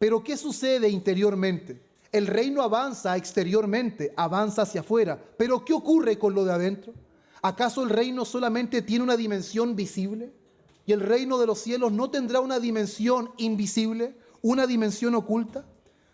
Pero ¿qué sucede interiormente? El reino avanza exteriormente, avanza hacia afuera. Pero ¿qué ocurre con lo de adentro? ¿Acaso el reino solamente tiene una dimensión visible? ¿Y el reino de los cielos no tendrá una dimensión invisible, una dimensión oculta?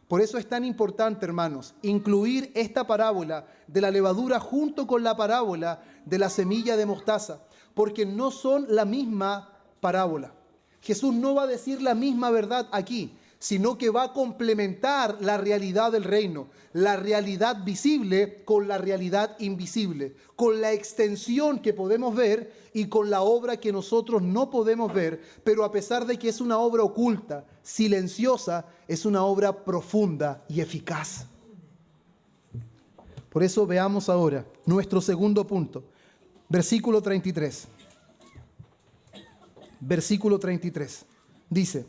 Por eso es tan importante, hermanos, incluir esta parábola de la levadura junto con la parábola de la semilla de mostaza, porque no son la misma parábola. Jesús no va a decir la misma verdad aquí, sino que va a complementar la realidad del reino, la realidad visible con la realidad invisible, con la extensión que podemos ver y con la obra que nosotros no podemos ver, pero a pesar de que es una obra oculta, silenciosa, es una obra profunda y eficaz. Por eso veamos ahora nuestro segundo punto, versículo 33. Versículo 33, dice: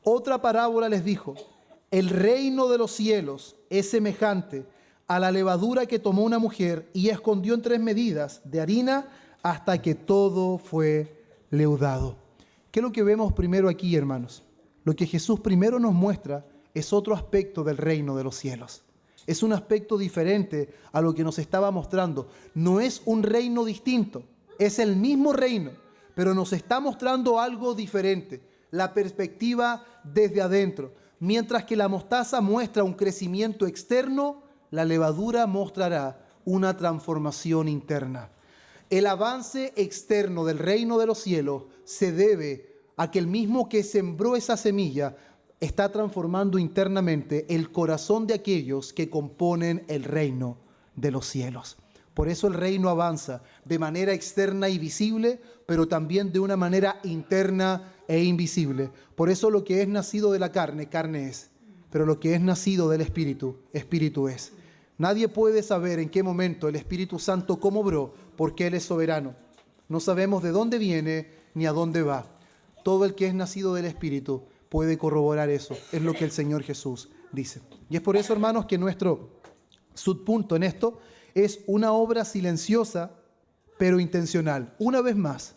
otra parábola les dijo: el reino de los cielos es semejante a la levadura que tomó una mujer y escondió en 3 medidas de harina hasta que todo fue leudado. ¿Qué es lo que vemos primero aquí, hermanos? Lo que Jesús primero nos muestra es otro aspecto del reino de los cielos. Es un aspecto diferente a lo que nos estaba mostrando. No es un reino distinto, es el mismo reino, pero nos está mostrando algo diferente. La perspectiva desde adentro. Mientras que la mostaza muestra un crecimiento externo, la levadura mostrará una transformación interna. El avance externo del reino de los cielos se debe a que el mismo que sembró esa semilla está transformando internamente el corazón de aquellos que componen el reino de los cielos. Por eso el reino avanza de manera externa y visible, pero también de una manera interna e invisible. Por eso lo que es nacido de la carne, carne es. Pero lo que es nacido del Espíritu, Espíritu es. Nadie puede saber en qué momento el Espíritu Santo cómo obró, porque Él es soberano. No sabemos de dónde viene ni a dónde va. Todo el que es nacido del Espíritu puede corroborar eso. Es lo que el Señor Jesús dice. Y es por eso, hermanos, que nuestro subpunto en esto es una obra silenciosa, pero intencional. Una vez más,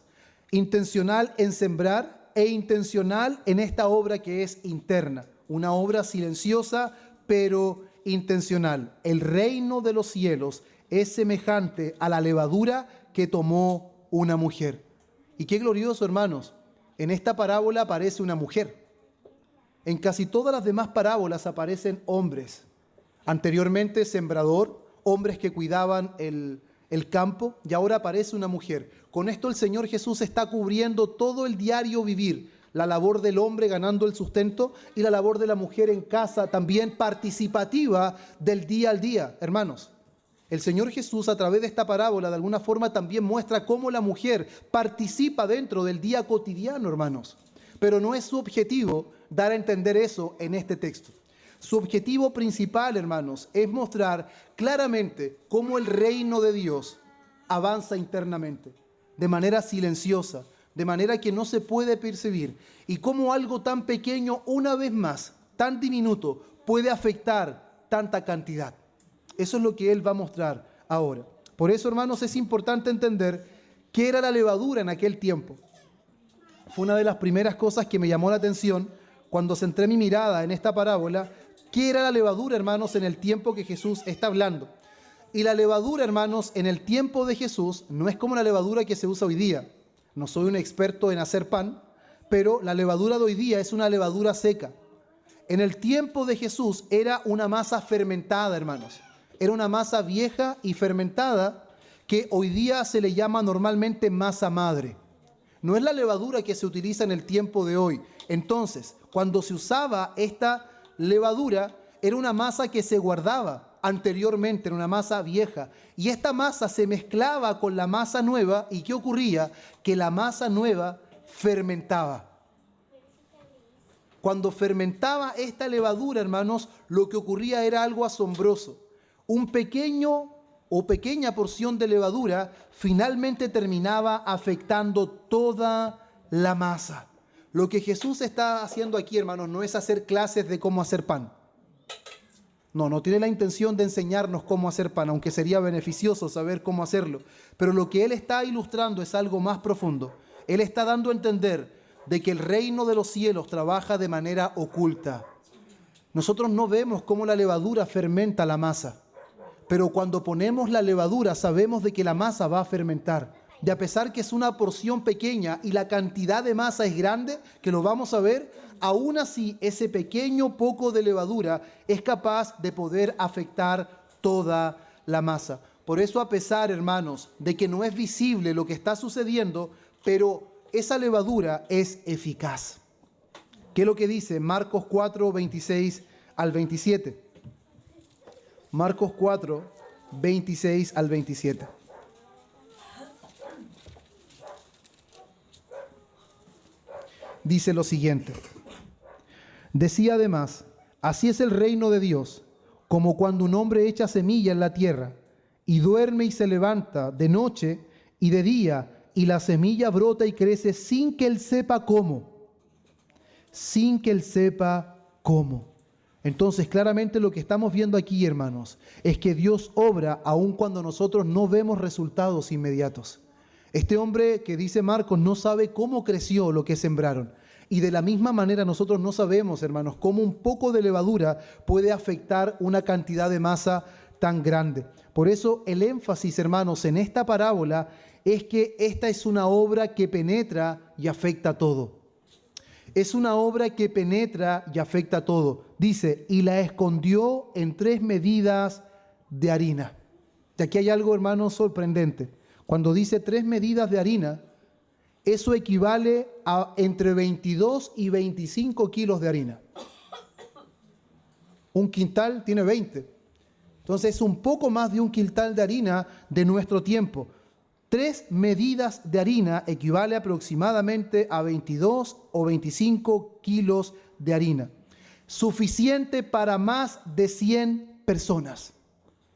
intencional en sembrar e intencional en esta obra que es interna. Una obra silenciosa, pero intencional. El reino de los cielos es semejante a la levadura que tomó una mujer. Y qué glorioso, hermanos. En esta parábola aparece una mujer. En casi todas las demás parábolas aparecen hombres. Anteriormente, sembrador, hombres que cuidaban el campo, y ahora aparece una mujer. Con esto el Señor Jesús está cubriendo todo el diario vivir, la labor del hombre ganando el sustento y la labor de la mujer en casa, también participativa del día al día. Hermanos, el Señor Jesús a través de esta parábola de alguna forma también muestra cómo la mujer participa dentro del día cotidiano, hermanos. Pero no es su objetivo dar a entender eso en este texto. Su objetivo principal, hermanos, es mostrar claramente cómo el reino de Dios avanza internamente, de manera silenciosa, de manera que no se puede percibir, y cómo algo tan pequeño, una vez más, tan diminuto, puede afectar tanta cantidad. Eso es lo que Él va a mostrar ahora. Por eso, hermanos, es importante entender qué era la levadura en aquel tiempo. Fue una de las primeras cosas que me llamó la atención cuando centré mi mirada en esta parábola. ¿Qué era la levadura, hermanos, en el tiempo que Jesús está hablando? Y la levadura, hermanos, en el tiempo de Jesús no es como la levadura que se usa hoy día. No soy un experto en hacer pan, pero la levadura de hoy día es una levadura seca. En el tiempo de Jesús era una masa fermentada, hermanos. Era una masa vieja y fermentada que hoy día se le llama normalmente masa madre. No es la levadura que se utiliza en el tiempo de hoy. Entonces, cuando se usaba esta levadura, era una masa que se guardaba anteriormente, era una masa vieja. Y esta masa se mezclaba con la masa nueva. ¿Y qué ocurría? Que la masa nueva fermentaba. Cuando fermentaba esta levadura, hermanos, lo que ocurría era algo asombroso. Un pequeño o pequeña porción de levadura finalmente terminaba afectando toda la masa. Lo que Jesús está haciendo aquí, hermanos, no es hacer clases de cómo hacer pan. No tiene la intención de enseñarnos cómo hacer pan, aunque sería beneficioso saber cómo hacerlo. Pero lo que Él está ilustrando es algo más profundo. Él está dando a entender de que el reino de los cielos trabaja de manera oculta. Nosotros no vemos cómo la levadura fermenta la masa. Pero cuando ponemos la levadura sabemos de que la masa va a fermentar. Y a pesar que es una porción pequeña y la cantidad de masa es grande, que lo vamos a ver, aún así ese pequeño poco de levadura es capaz de poder afectar toda la masa. Por eso, a pesar, hermanos, de que no es visible lo que está sucediendo, pero esa levadura es eficaz. ¿Qué es lo que dice Marcos 4, 26 al 27? Marcos 4, 26 al 27. Dice lo siguiente. Decía además, así es el reino de Dios, como cuando un hombre echa semilla en la tierra, y duerme y se levanta de noche y de día, y la semilla brota y crece sin que él sepa cómo. Sin que él sepa cómo. Entonces, claramente lo que estamos viendo aquí, hermanos, es que Dios obra aun cuando nosotros no vemos resultados inmediatos. Este hombre que dice Marcos no sabe cómo creció lo que sembraron. Y de la misma manera nosotros no sabemos, hermanos, cómo un poco de levadura puede afectar una cantidad de masa tan grande. Por eso el énfasis, hermanos, en esta parábola es que esta es una obra que penetra y afecta todo. Es una obra que penetra y afecta todo. Dice, y la escondió en 3 medidas de harina. Y aquí hay algo, hermanos, sorprendente. Cuando dice 3 medidas de harina, eso equivale a entre 22 y 25 kilos de harina. Un quintal tiene 20. Entonces es un poco más de un quintal de harina de nuestro tiempo. 3 medidas de harina equivale aproximadamente a 22 o 25 kilos de harina. Suficiente para más de 100 personas.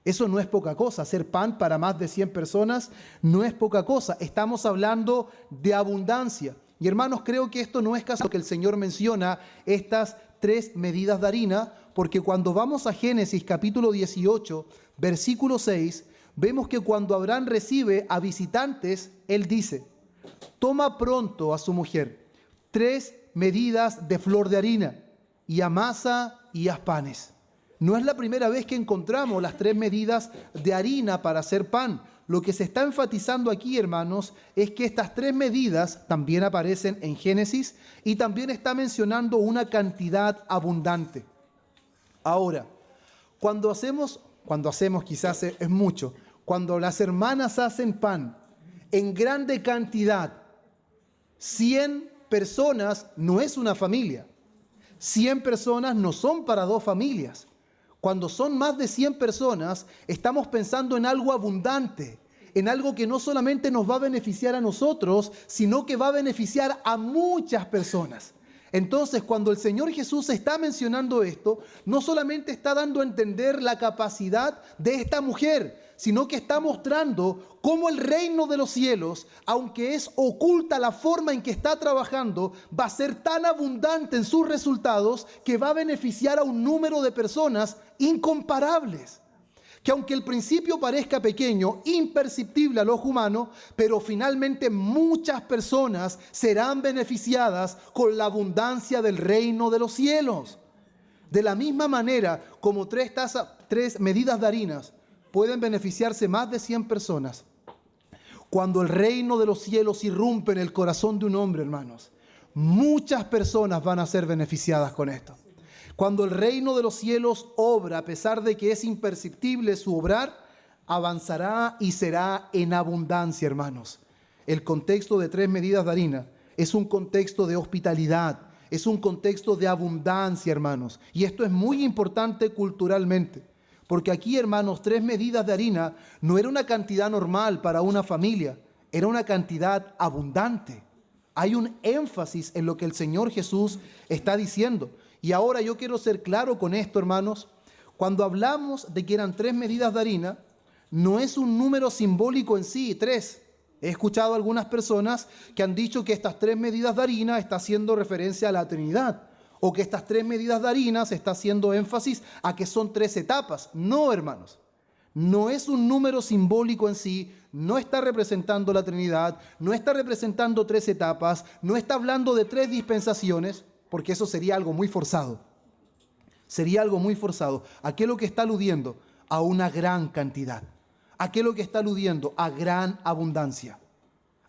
Eso no es poca cosa. Hacer pan para más de 100 personas no es poca cosa. Estamos hablando de abundancia. Y hermanos, creo que esto no es casual que el Señor menciona estas 3 medidas de harina, porque cuando vamos a Génesis capítulo 18, versículo 6, vemos que cuando Abraham recibe a visitantes, él dice: toma pronto a su mujer 3 medidas de flor de harina y amasa y haz panes. No es la primera vez que encontramos las 3 medidas de harina para hacer pan. Lo que se está enfatizando aquí, hermanos, es que estas 3 medidas también aparecen en Génesis y también está mencionando una cantidad abundante. Ahora, cuando hacemos quizás es mucho, cuando las hermanas hacen pan en grande cantidad, 100 personas no es una familia. 100 personas no son para 2 familias. Cuando son más de 100 personas, estamos pensando en algo abundante, en algo que no solamente nos va a beneficiar a nosotros, sino que va a beneficiar a muchas personas. Entonces, cuando el Señor Jesús está mencionando esto, no solamente está dando a entender la capacidad de esta mujer, sino que está mostrando cómo el reino de los cielos, aunque es oculta la forma en que está trabajando, va a ser tan abundante en sus resultados que va a beneficiar a un número de personas incomparables. Que aunque el principio parezca pequeño, imperceptible al ojo humano, pero finalmente muchas personas serán beneficiadas con la abundancia del reino de los cielos. De la misma manera como 3 medidas de harinas pueden beneficiarse más de 100 personas. Cuando el reino de los cielos irrumpe en el corazón de un hombre, hermanos, muchas personas van a ser beneficiadas con esto. Cuando el reino de los cielos obra, a pesar de que es imperceptible su obrar, avanzará y será en abundancia, hermanos. El contexto de 3 medidas de harina es un contexto de hospitalidad, es un contexto de abundancia, hermanos. Y esto es muy importante culturalmente. Porque aquí, hermanos, 3 medidas de harina no era una cantidad normal para una familia, era una cantidad abundante. Hay un énfasis en lo que el Señor Jesús está diciendo. Y ahora yo quiero ser claro con esto, hermanos. Cuando hablamos de que eran 3 medidas de harina, no es un número simbólico en sí, 3. He escuchado a algunas personas que han dicho que estas 3 medidas de harina está haciendo referencia a la Trinidad, o que estas 3 medidas de harina se está haciendo énfasis a que son 3 etapas. No, hermanos, no es un número simbólico en sí, no está representando la Trinidad, no está representando 3 etapas, no está hablando de 3 dispensaciones, porque eso sería algo muy forzado. Sería algo muy forzado. ¿A qué es lo que está aludiendo? A una gran cantidad. ¿A qué es lo que está aludiendo? A gran abundancia.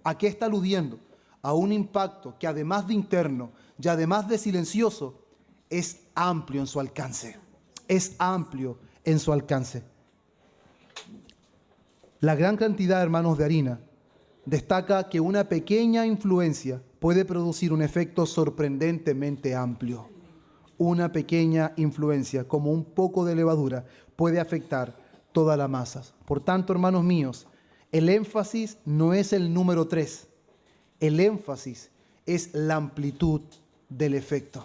¿A qué está aludiendo? A un impacto que además de interno y además de silencioso, es amplio en su alcance. Es amplio en su alcance. La gran cantidad, hermanos, de harina destaca que una pequeña influencia puede producir un efecto sorprendentemente amplio. Una pequeña influencia, como un poco de levadura, puede afectar toda la masa. Por tanto, hermanos míos, el énfasis no es el número 3. El énfasis es la amplitud del efecto.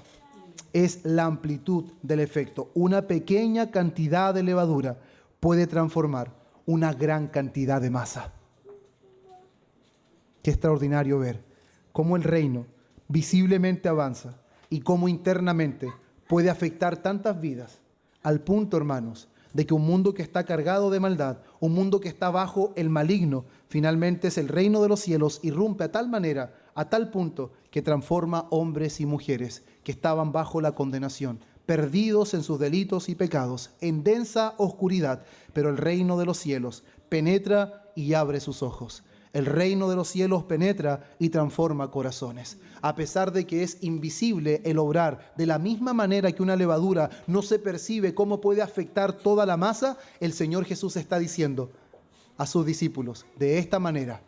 Es la amplitud del efecto. Una pequeña cantidad de levadura puede transformar una gran cantidad de masa. Qué extraordinario ver cómo el reino visiblemente avanza y cómo internamente puede afectar tantas vidas, al punto, hermanos, de que un mundo que está cargado de maldad, un mundo que está bajo el maligno, finalmente es el reino de los cielos, irrumpe a tal manera, a tal punto, que transforma hombres y mujeres que estaban bajo la condenación, perdidos en sus delitos y pecados, en densa oscuridad, pero el reino de los cielos penetra y abre sus ojos. El reino de los cielos penetra y transforma corazones. A pesar de que es invisible el obrar, de la misma manera que una levadura no se percibe cómo puede afectar toda la masa, el Señor Jesús está diciendo a sus discípulos, de esta manera,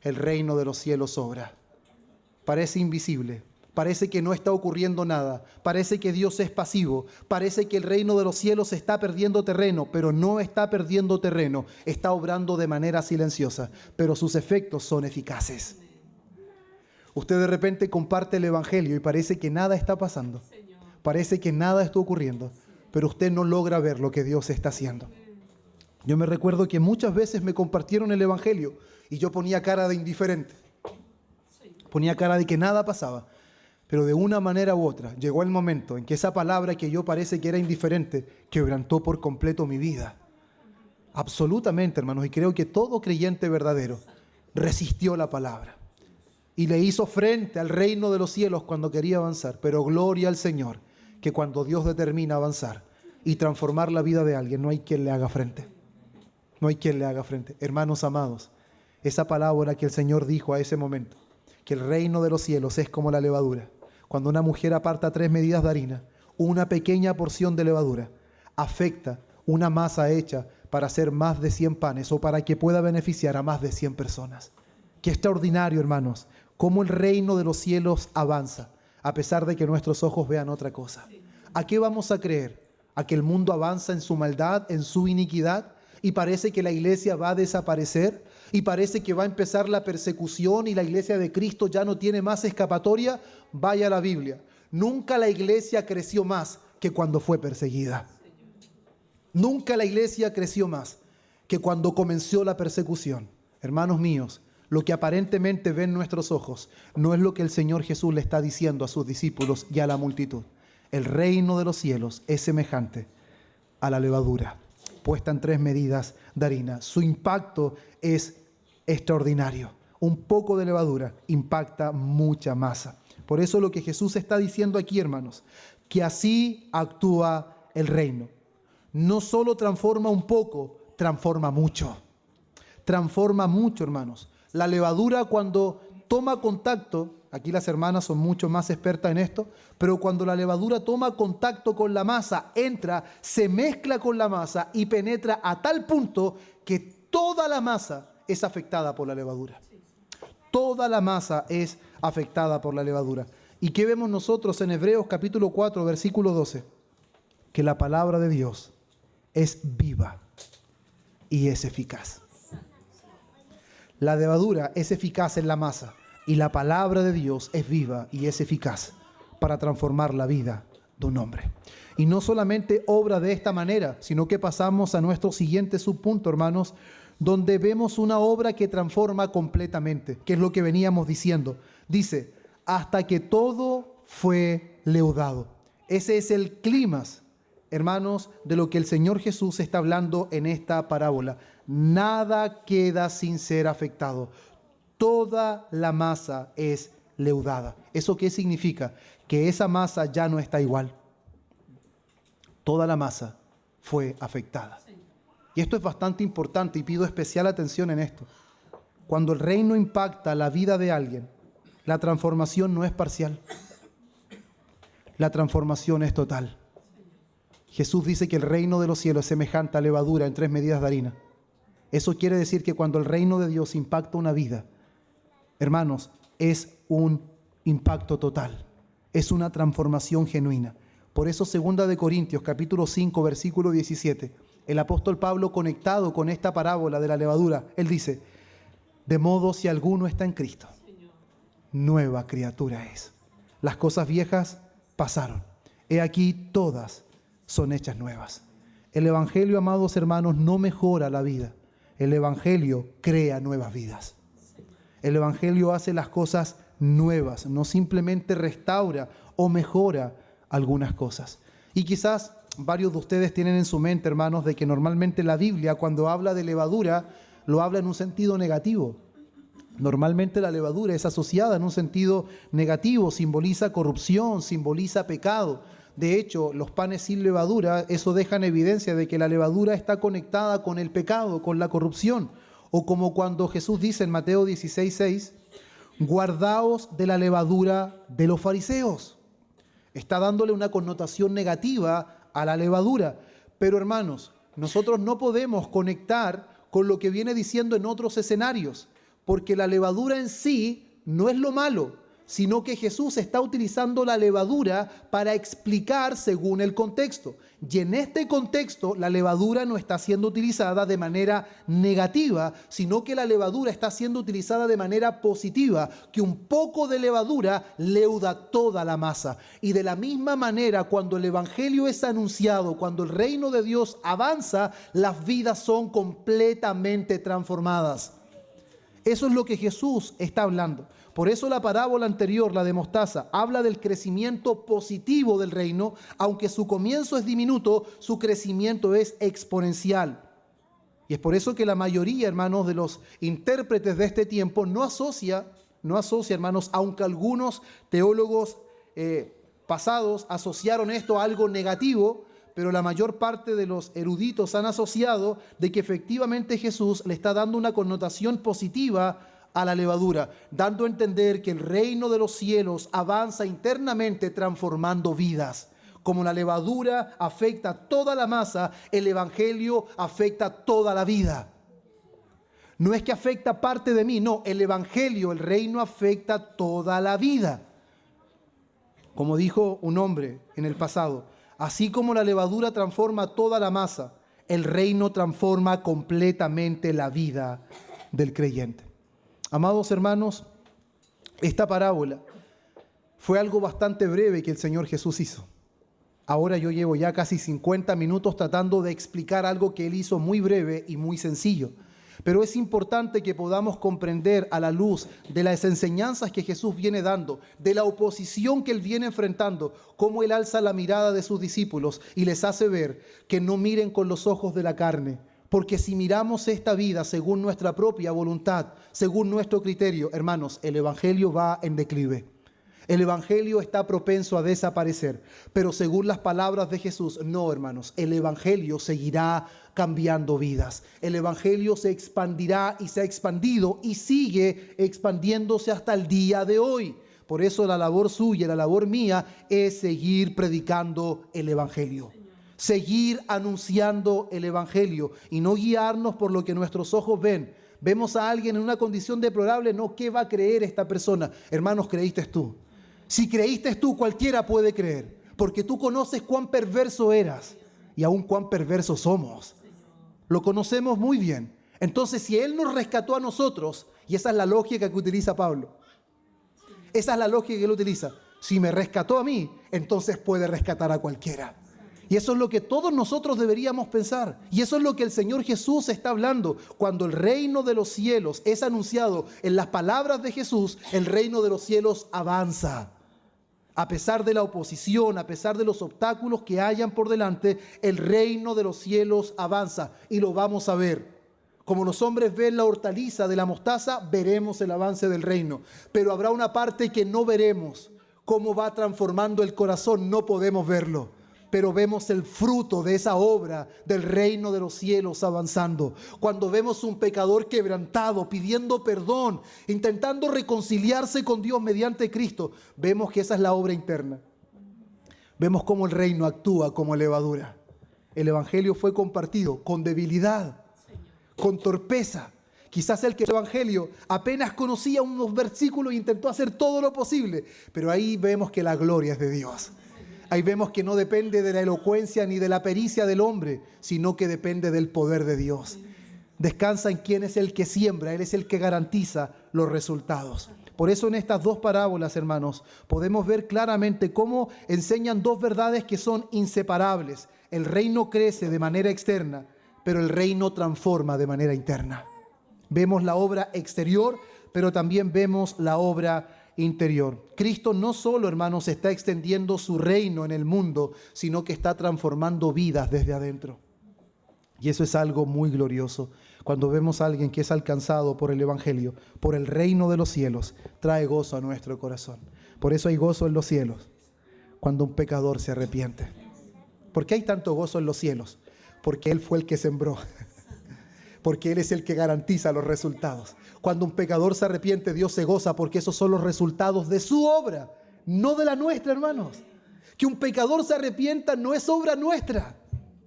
el reino de los cielos obra. Parece invisible, Parece que no está ocurriendo nada. Parece que Dios es pasivo. Parece que el reino de los cielos está perdiendo terreno, pero no está perdiendo terreno. Está obrando de manera silenciosa, pero sus efectos son eficaces. Usted de repente comparte el evangelio y parece que nada está pasando. Parece que nada está ocurriendo, pero usted no logra ver lo que Dios está haciendo. Yo me recuerdo que muchas veces me compartieron el evangelio y yo ponía cara de indiferente. Ponía cara de que nada pasaba. Pero de una manera u otra llegó el momento en que esa palabra que yo parece que era indiferente quebrantó por completo mi vida. Absolutamente, hermanos. Y creo que todo creyente verdadero resistió la palabra y le hizo frente al reino de los cielos cuando quería avanzar. Pero gloria al Señor, que cuando Dios determina avanzar y transformar la vida de alguien, no hay quien le haga frente. No hay quien le haga frente. Hermanos amados, esa palabra que el Señor dijo a ese momento, que el reino de los cielos es como la levadura. Cuando una mujer aparta 3 medidas de harina, una pequeña porción de levadura afecta una masa hecha para hacer más de 100 panes o para que pueda beneficiar a más de 100 personas. Qué extraordinario, hermanos, cómo el reino de los cielos avanza, a pesar de que nuestros ojos vean otra cosa. ¿A qué vamos a creer? ¿A que el mundo avanza en su maldad, en su iniquidad? Y parece que la iglesia va a desaparecer, y parece que va a empezar la persecución y la iglesia de Cristo ya no tiene más escapatoria. Vaya a la Biblia. Nunca la iglesia creció más que cuando fue perseguida. Nunca la iglesia creció más que cuando comenzó la persecución. Hermanos míos, lo que aparentemente ven nuestros ojos no es lo que el Señor Jesús le está diciendo a sus discípulos y a la multitud. El reino de los cielos es semejante a la levadura puesta en 3 medidas de harina. Su impacto es extraordinario. Un poco de levadura impacta mucha masa. Por eso lo que Jesús está diciendo aquí, hermanos, que así actúa el reino. No solo transforma un poco, transforma mucho. Transforma mucho, hermanos. La levadura cuando toma contacto, aquí las hermanas son mucho más expertas en esto, pero cuando la levadura toma contacto con la masa, entra, se mezcla con la masa y penetra a tal punto que toda la masa es afectada por la levadura. Toda la masa es afectada por la levadura. ¿Y qué vemos nosotros en Hebreos capítulo 4, versículo 12? Que la palabra de Dios es viva y es eficaz. La levadura es eficaz en la masa y la palabra de Dios es viva y es eficaz para transformar la vida de un hombre. Y no solamente obra de esta manera, sino que pasamos a nuestro siguiente subpunto, hermanos, donde vemos una obra que transforma completamente, que es lo que veníamos diciendo. Dice, hasta que todo fue leudado. Ese es el clímax, hermanos, de lo que el Señor Jesús está hablando en esta parábola. Nada queda sin ser afectado. Toda la masa es leudada. ¿Eso qué significa? Que esa masa ya no está igual. Toda la masa fue afectada. Y esto es bastante importante y pido especial atención en esto. Cuando el reino impacta la vida de alguien, la transformación no es parcial. La transformación es total. Jesús dice que el reino de los cielos es semejante a levadura en 3 medidas de harina. Eso quiere decir que cuando el reino de Dios impacta una vida, hermanos, es un impacto total. Es una transformación genuina. Por eso 2 de Corintios, capítulo 5, versículo 17, el apóstol Pablo, conectado con esta parábola de la levadura, él dice, de modo si alguno está en Cristo, nueva criatura es. Las cosas viejas pasaron. He aquí todas son hechas nuevas. El evangelio, amados hermanos, no mejora la vida. El evangelio crea nuevas vidas. El evangelio hace las cosas nuevas, no simplemente restaura o mejora algunas cosas. Y quizás varios de ustedes tienen en su mente, hermanos, de que normalmente la Biblia, cuando habla de levadura, lo habla en un sentido negativo. Normalmente la levadura es asociada en un sentido negativo, simboliza corrupción, simboliza pecado. De hecho, los panes sin levadura, eso deja en evidencia de que la levadura está conectada con el pecado, con la corrupción. O como cuando Jesús dice en Mateo 16:6, guardaos de la levadura de los fariseos. Está dándole una connotación negativa a la levadura. Pero hermanos, nosotros no podemos conectar con lo que viene diciendo en otros escenarios, porque la levadura en sí no es lo malo, sino que Jesús está utilizando la levadura para explicar según el contexto. Y en este contexto, la levadura no está siendo utilizada de manera negativa, sino que la levadura está siendo utilizada de manera positiva, que un poco de levadura leuda toda la masa. Y de la misma manera, cuando el evangelio es anunciado, cuando el reino de Dios avanza, las vidas son completamente transformadas. Eso es lo que Jesús está hablando. Por eso la parábola anterior, la de mostaza, habla del crecimiento positivo del reino. Aunque su comienzo es diminuto, su crecimiento es exponencial. Y es por eso que la mayoría, hermanos, de los intérpretes de este tiempo no asocia, hermanos, aunque algunos teólogos pasados asociaron esto a algo negativo, pero la mayor parte de los eruditos han asociado de que efectivamente Jesús le está dando una connotación positiva a la levadura, dando a entender que el reino de los cielos avanza internamente transformando vidas. Como la levadura afecta toda la masa, el evangelio afecta toda la vida. No es que afecta parte de mí, no, el evangelio, el reino afecta toda la vida. Como dijo un hombre en el pasado, así como la levadura transforma toda la masa, el reino transforma completamente la vida del creyente. Amados hermanos, esta parábola fue algo bastante breve que el Señor Jesús hizo. Ahora yo llevo ya casi 50 minutos tratando de explicar algo que Él hizo muy breve y muy sencillo. Pero es importante que podamos comprender a la luz de las enseñanzas que Jesús viene dando, de la oposición que Él viene enfrentando, cómo Él alza la mirada de sus discípulos y les hace ver que no miren con los ojos de la carne. Porque si miramos esta vida según nuestra propia voluntad, según nuestro criterio, hermanos, el evangelio va en declive. El evangelio está propenso a desaparecer. Pero según las palabras de Jesús, no, hermanos, el evangelio seguirá cambiando vidas. El evangelio se expandirá y se ha expandido y sigue expandiéndose hasta el día de hoy. Por eso la labor suya, la labor mía es seguir predicando el evangelio. Seguir anunciando el evangelio y no guiarnos por lo que nuestros ojos ven. Vemos a alguien en una condición deplorable, no, ¿qué va a creer esta persona? Hermanos, creíste tú. Si creíste tú, cualquiera puede creer, porque tú conoces cuán perverso eras y aún cuán perversos somos. Lo conocemos muy bien. Entonces, si Él nos rescató a nosotros, y esa es la lógica que utiliza Pablo, esa es la lógica que Él utiliza. Si me rescató a mí, entonces puede rescatar a cualquiera. Y eso es lo que todos nosotros deberíamos pensar. Y eso es lo que el Señor Jesús está hablando. Cuando el reino de los cielos es anunciado en las palabras de Jesús, el reino de los cielos avanza. A pesar de la oposición, a pesar de los obstáculos que hayan por delante, el reino de los cielos avanza. Y lo vamos a ver. Como los hombres ven la hortaliza de la mostaza, veremos el avance del reino. Pero habrá una parte que no veremos. Cómo va transformando el corazón, no podemos verlo. Pero vemos el fruto de esa obra del reino de los cielos avanzando. Cuando vemos un pecador quebrantado, pidiendo perdón, intentando reconciliarse con Dios mediante Cristo, vemos que esa es la obra interna. Vemos cómo el reino actúa como levadura. El evangelio fue compartido con debilidad, con torpeza. Quizás el que el evangelio apenas conocía unos versículos e intentó hacer todo lo posible. Pero ahí vemos que la gloria es de Dios. Ahí vemos que no depende de la elocuencia ni de la pericia del hombre, sino que depende del poder de Dios. Descansa en quién es el que siembra, Él es el que garantiza los resultados. Por eso en estas dos parábolas, hermanos, podemos ver claramente cómo enseñan dos verdades que son inseparables. El reino crece de manera externa, pero el reino transforma de manera interna. Vemos la obra exterior, pero también vemos la obra interior. Cristo no solo, hermanos, está extendiendo su reino en el mundo, sino que está transformando vidas desde adentro. Y eso es algo muy glorioso. Cuando vemos a alguien que es alcanzado por el evangelio, por el reino de los cielos, trae gozo a nuestro corazón. Por eso hay gozo en los cielos, cuando un pecador se arrepiente. ¿Por qué hay tanto gozo en los cielos? Porque Él fue el que sembró. Porque Él es el que garantiza los resultados. Cuando un pecador se arrepiente, Dios se goza porque esos son los resultados de su obra, no de la nuestra, hermanos. Que un pecador se arrepienta no es obra nuestra,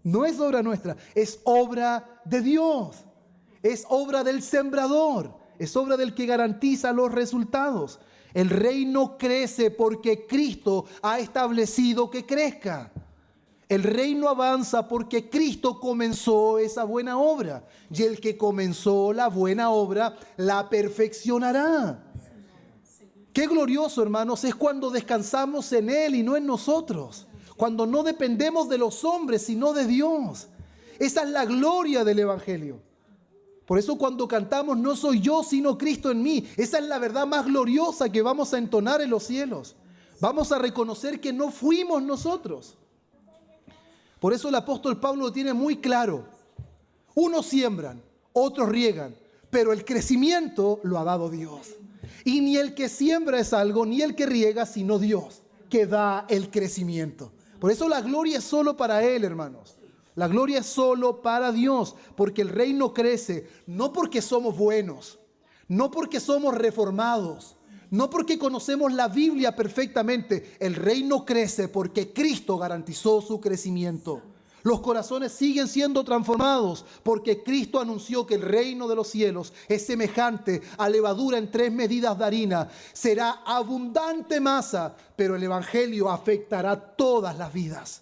no es obra nuestra, es obra de Dios, es obra del sembrador, es obra del que garantiza los resultados. El reino crece porque Cristo ha establecido que crezca. El reino avanza porque Cristo comenzó esa buena obra. Y el que comenzó la buena obra la perfeccionará. Qué glorioso, hermanos, es cuando descansamos en Él y no en nosotros. Cuando no dependemos de los hombres, sino de Dios. Esa es la gloria del Evangelio. Por eso cuando cantamos, no soy yo, sino Cristo en mí. Esa es la verdad más gloriosa que vamos a entonar en los cielos. Vamos a reconocer que no fuimos nosotros. Por eso el apóstol Pablo lo tiene muy claro. Unos siembran, otros riegan, pero el crecimiento lo ha dado Dios. Y ni el que siembra es algo, ni el que riega, sino Dios, que da el crecimiento. Por eso la gloria es solo para Él, hermanos. La gloria es solo para Dios, porque el reino crece, no porque somos buenos, no porque somos reformados, no porque conocemos la Biblia perfectamente. El reino crece porque Cristo garantizó su crecimiento. Los corazones siguen siendo transformados porque Cristo anunció que el reino de los cielos es semejante a levadura en 3 medidas de harina. Será abundante masa, pero el evangelio afectará todas las vidas.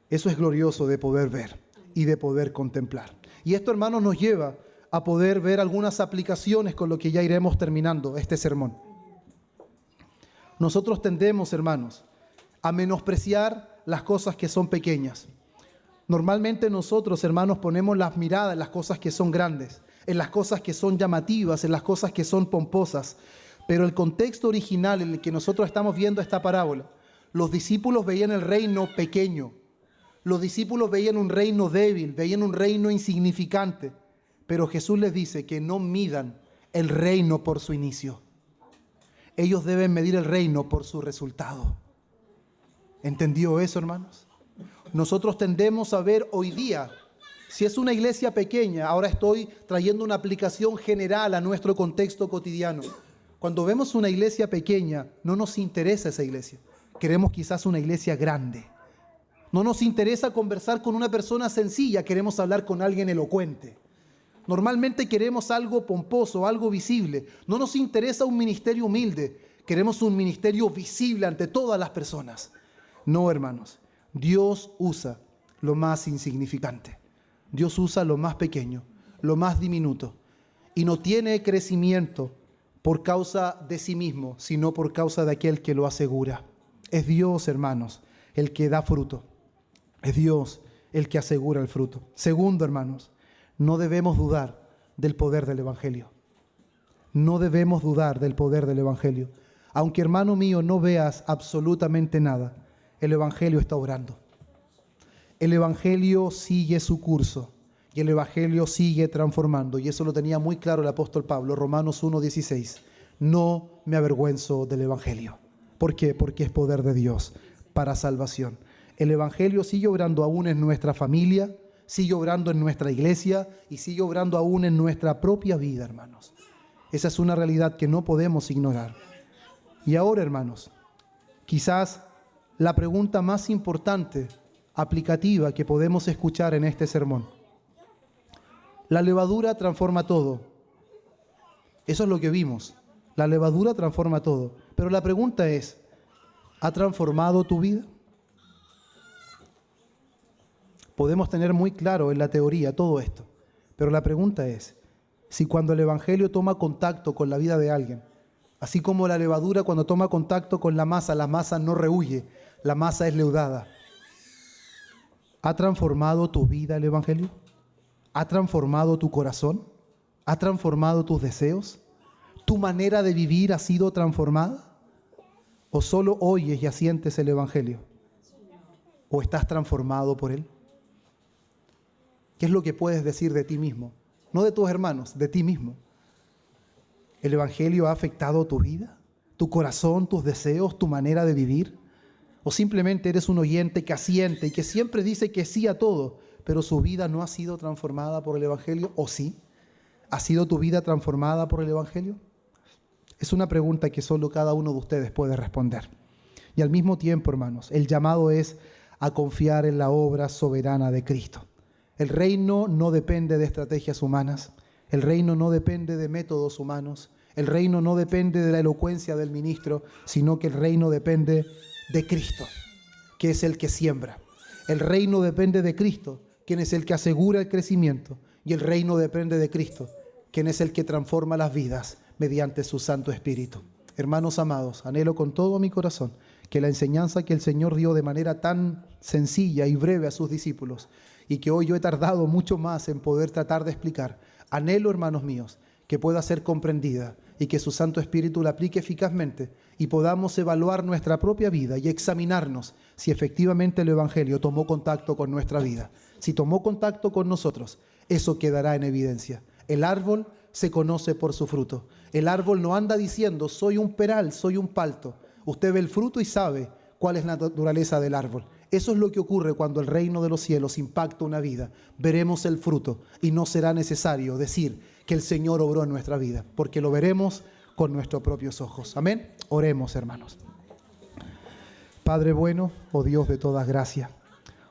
Eso es glorioso de poder ver y de poder contemplar. Y esto, hermanos, nos lleva a poder ver algunas aplicaciones con lo que ya iremos terminando este sermón. Nosotros tendemos, hermanos, a menospreciar las cosas que son pequeñas. Normalmente nosotros, hermanos, ponemos las miradas en las cosas que son grandes, en las cosas que son llamativas, en las cosas que son pomposas. Pero el contexto original en el que nosotros estamos viendo esta parábola, los discípulos veían el reino pequeño. Los discípulos veían un reino débil, veían un reino insignificante. Pero Jesús les dice que no midan el reino por su inicio. Ellos deben medir el reino por su resultado. ¿Entendió eso, hermanos? Nosotros tendemos a ver hoy día, si es una iglesia pequeña, ahora estoy trayendo una aplicación general a nuestro contexto cotidiano. Cuando vemos una iglesia pequeña, no nos interesa esa iglesia. Queremos quizás una iglesia grande. No nos interesa conversar con una persona sencilla, queremos hablar con alguien elocuente. Normalmente queremos algo pomposo, algo visible. No nos interesa un ministerio humilde, queremos un ministerio visible ante todas las personas. No, hermanos, Dios usa lo más insignificante. Dios usa lo más pequeño, lo más diminuto. Y no tiene crecimiento por causa de sí mismo, sino por causa de aquel que lo asegura. Es Dios, hermanos, el que da fruto. Es Dios el que asegura el fruto. Segundo, hermanos, no debemos dudar del poder del Evangelio. No debemos dudar del poder del Evangelio. Aunque, hermano mío, no veas absolutamente nada, el Evangelio está obrando. El Evangelio sigue su curso y el Evangelio sigue transformando. Y eso lo tenía muy claro el apóstol Pablo, Romanos 1:16. No me avergüenzo del Evangelio. ¿Por qué? Porque es poder de Dios para salvación. El Evangelio sigue obrando aún en nuestra familia, sigue obrando en nuestra iglesia y sigue obrando aún en nuestra propia vida, hermanos. Esa es una realidad que no podemos ignorar. Y ahora, hermanos, quizás la pregunta más importante, aplicativa que podemos escuchar en este sermón. La levadura transforma todo. Eso es lo que vimos. La levadura transforma todo. Pero la pregunta es, ¿ha transformado tu vida? Podemos tener muy claro en la teoría todo esto, pero la pregunta es, si cuando el Evangelio toma contacto con la vida de alguien, así como la levadura cuando toma contacto con la masa no rehúye, la masa es leudada. ¿Ha transformado tu vida el Evangelio? ¿Ha transformado tu corazón? ¿Ha transformado tus deseos? ¿Tu manera de vivir ha sido transformada? ¿O solo oyes y asientes el Evangelio? ¿O estás transformado por él? ¿Qué es lo que puedes decir de ti mismo? No de tus hermanos, de ti mismo. ¿El Evangelio ha afectado tu vida, tu corazón, tus deseos, tu manera de vivir? ¿O simplemente eres un oyente que asiente y que siempre dice que sí a todo, pero su vida no ha sido transformada por el Evangelio? ¿O sí? ¿Ha sido tu vida transformada por el Evangelio? Es una pregunta que solo cada uno de ustedes puede responder. Y al mismo tiempo, hermanos, el llamado es a confiar en la obra soberana de Cristo. El reino no depende de estrategias humanas. El reino no depende de métodos humanos. El reino no depende de la elocuencia del ministro, sino que el reino depende de Cristo, que es el que siembra. El reino depende de Cristo, quien es el que asegura el crecimiento. Y el reino depende de Cristo, quien es el que transforma las vidas mediante su Santo Espíritu. Hermanos amados, anhelo con todo mi corazón que la enseñanza que el Señor dio de manera tan sencilla y breve a sus discípulos, y que hoy yo he tardado mucho más en poder tratar de explicar, anhelo, hermanos míos, que pueda ser comprendida y que su Santo Espíritu la aplique eficazmente y podamos evaluar nuestra propia vida y examinarnos si efectivamente el Evangelio tomó contacto con nuestra vida. Si tomó contacto con nosotros, eso quedará en evidencia. El árbol se conoce por su fruto. El árbol no anda diciendo, soy un peral, soy un palto. Usted ve el fruto y sabe cuál es la naturaleza del árbol. Eso es lo que ocurre cuando el reino de los cielos impacta una vida. Veremos el fruto y no será necesario decir que el Señor obró en nuestra vida, porque lo veremos con nuestros propios ojos. Amén. Oremos, hermanos. Padre bueno, oh Dios de toda gracia,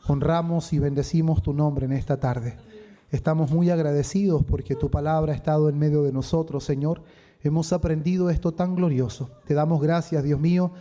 honramos y bendecimos tu nombre en esta tarde. Estamos muy agradecidos porque tu palabra ha estado en medio de nosotros, Señor. Hemos aprendido esto tan glorioso. Te damos gracias, Dios mío,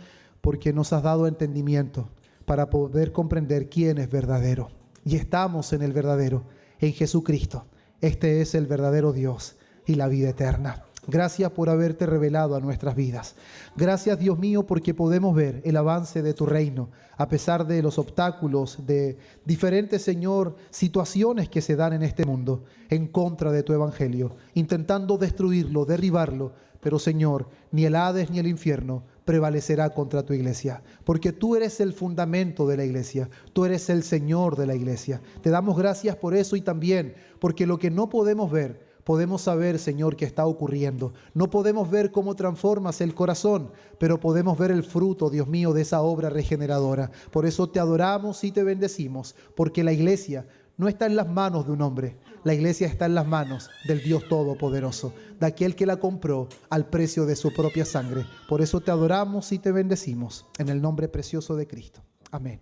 porque nos has dado entendimiento para poder comprender quién es verdadero. Y estamos en el verdadero, en Jesucristo. Este es el verdadero Dios y la vida eterna. Gracias por haberte revelado a nuestras vidas. Gracias, Dios mío, porque podemos ver el avance de tu reino, a pesar de los obstáculos, de diferentes, Señor, situaciones que se dan en este mundo, en contra de tu evangelio, intentando destruirlo, derribarlo. Pero, Señor, ni el Hades ni el infierno prevalecerá contra tu iglesia, porque tú eres el fundamento de la iglesia, tú eres el Señor de la iglesia. Te damos gracias por eso y también porque lo que no podemos ver, podemos saber, Señor, que está ocurriendo. No podemos ver cómo transformas el corazón, pero podemos ver el fruto, Dios mío, de esa obra regeneradora. Por eso te adoramos y te bendecimos, porque la iglesia no está en las manos de un hombre. La iglesia está en las manos del Dios Todopoderoso, de aquel que la compró al precio de su propia sangre. Por eso te adoramos y te bendecimos, en el nombre precioso de Cristo. Amén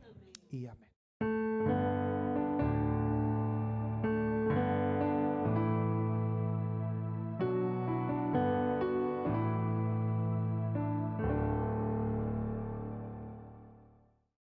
y amén.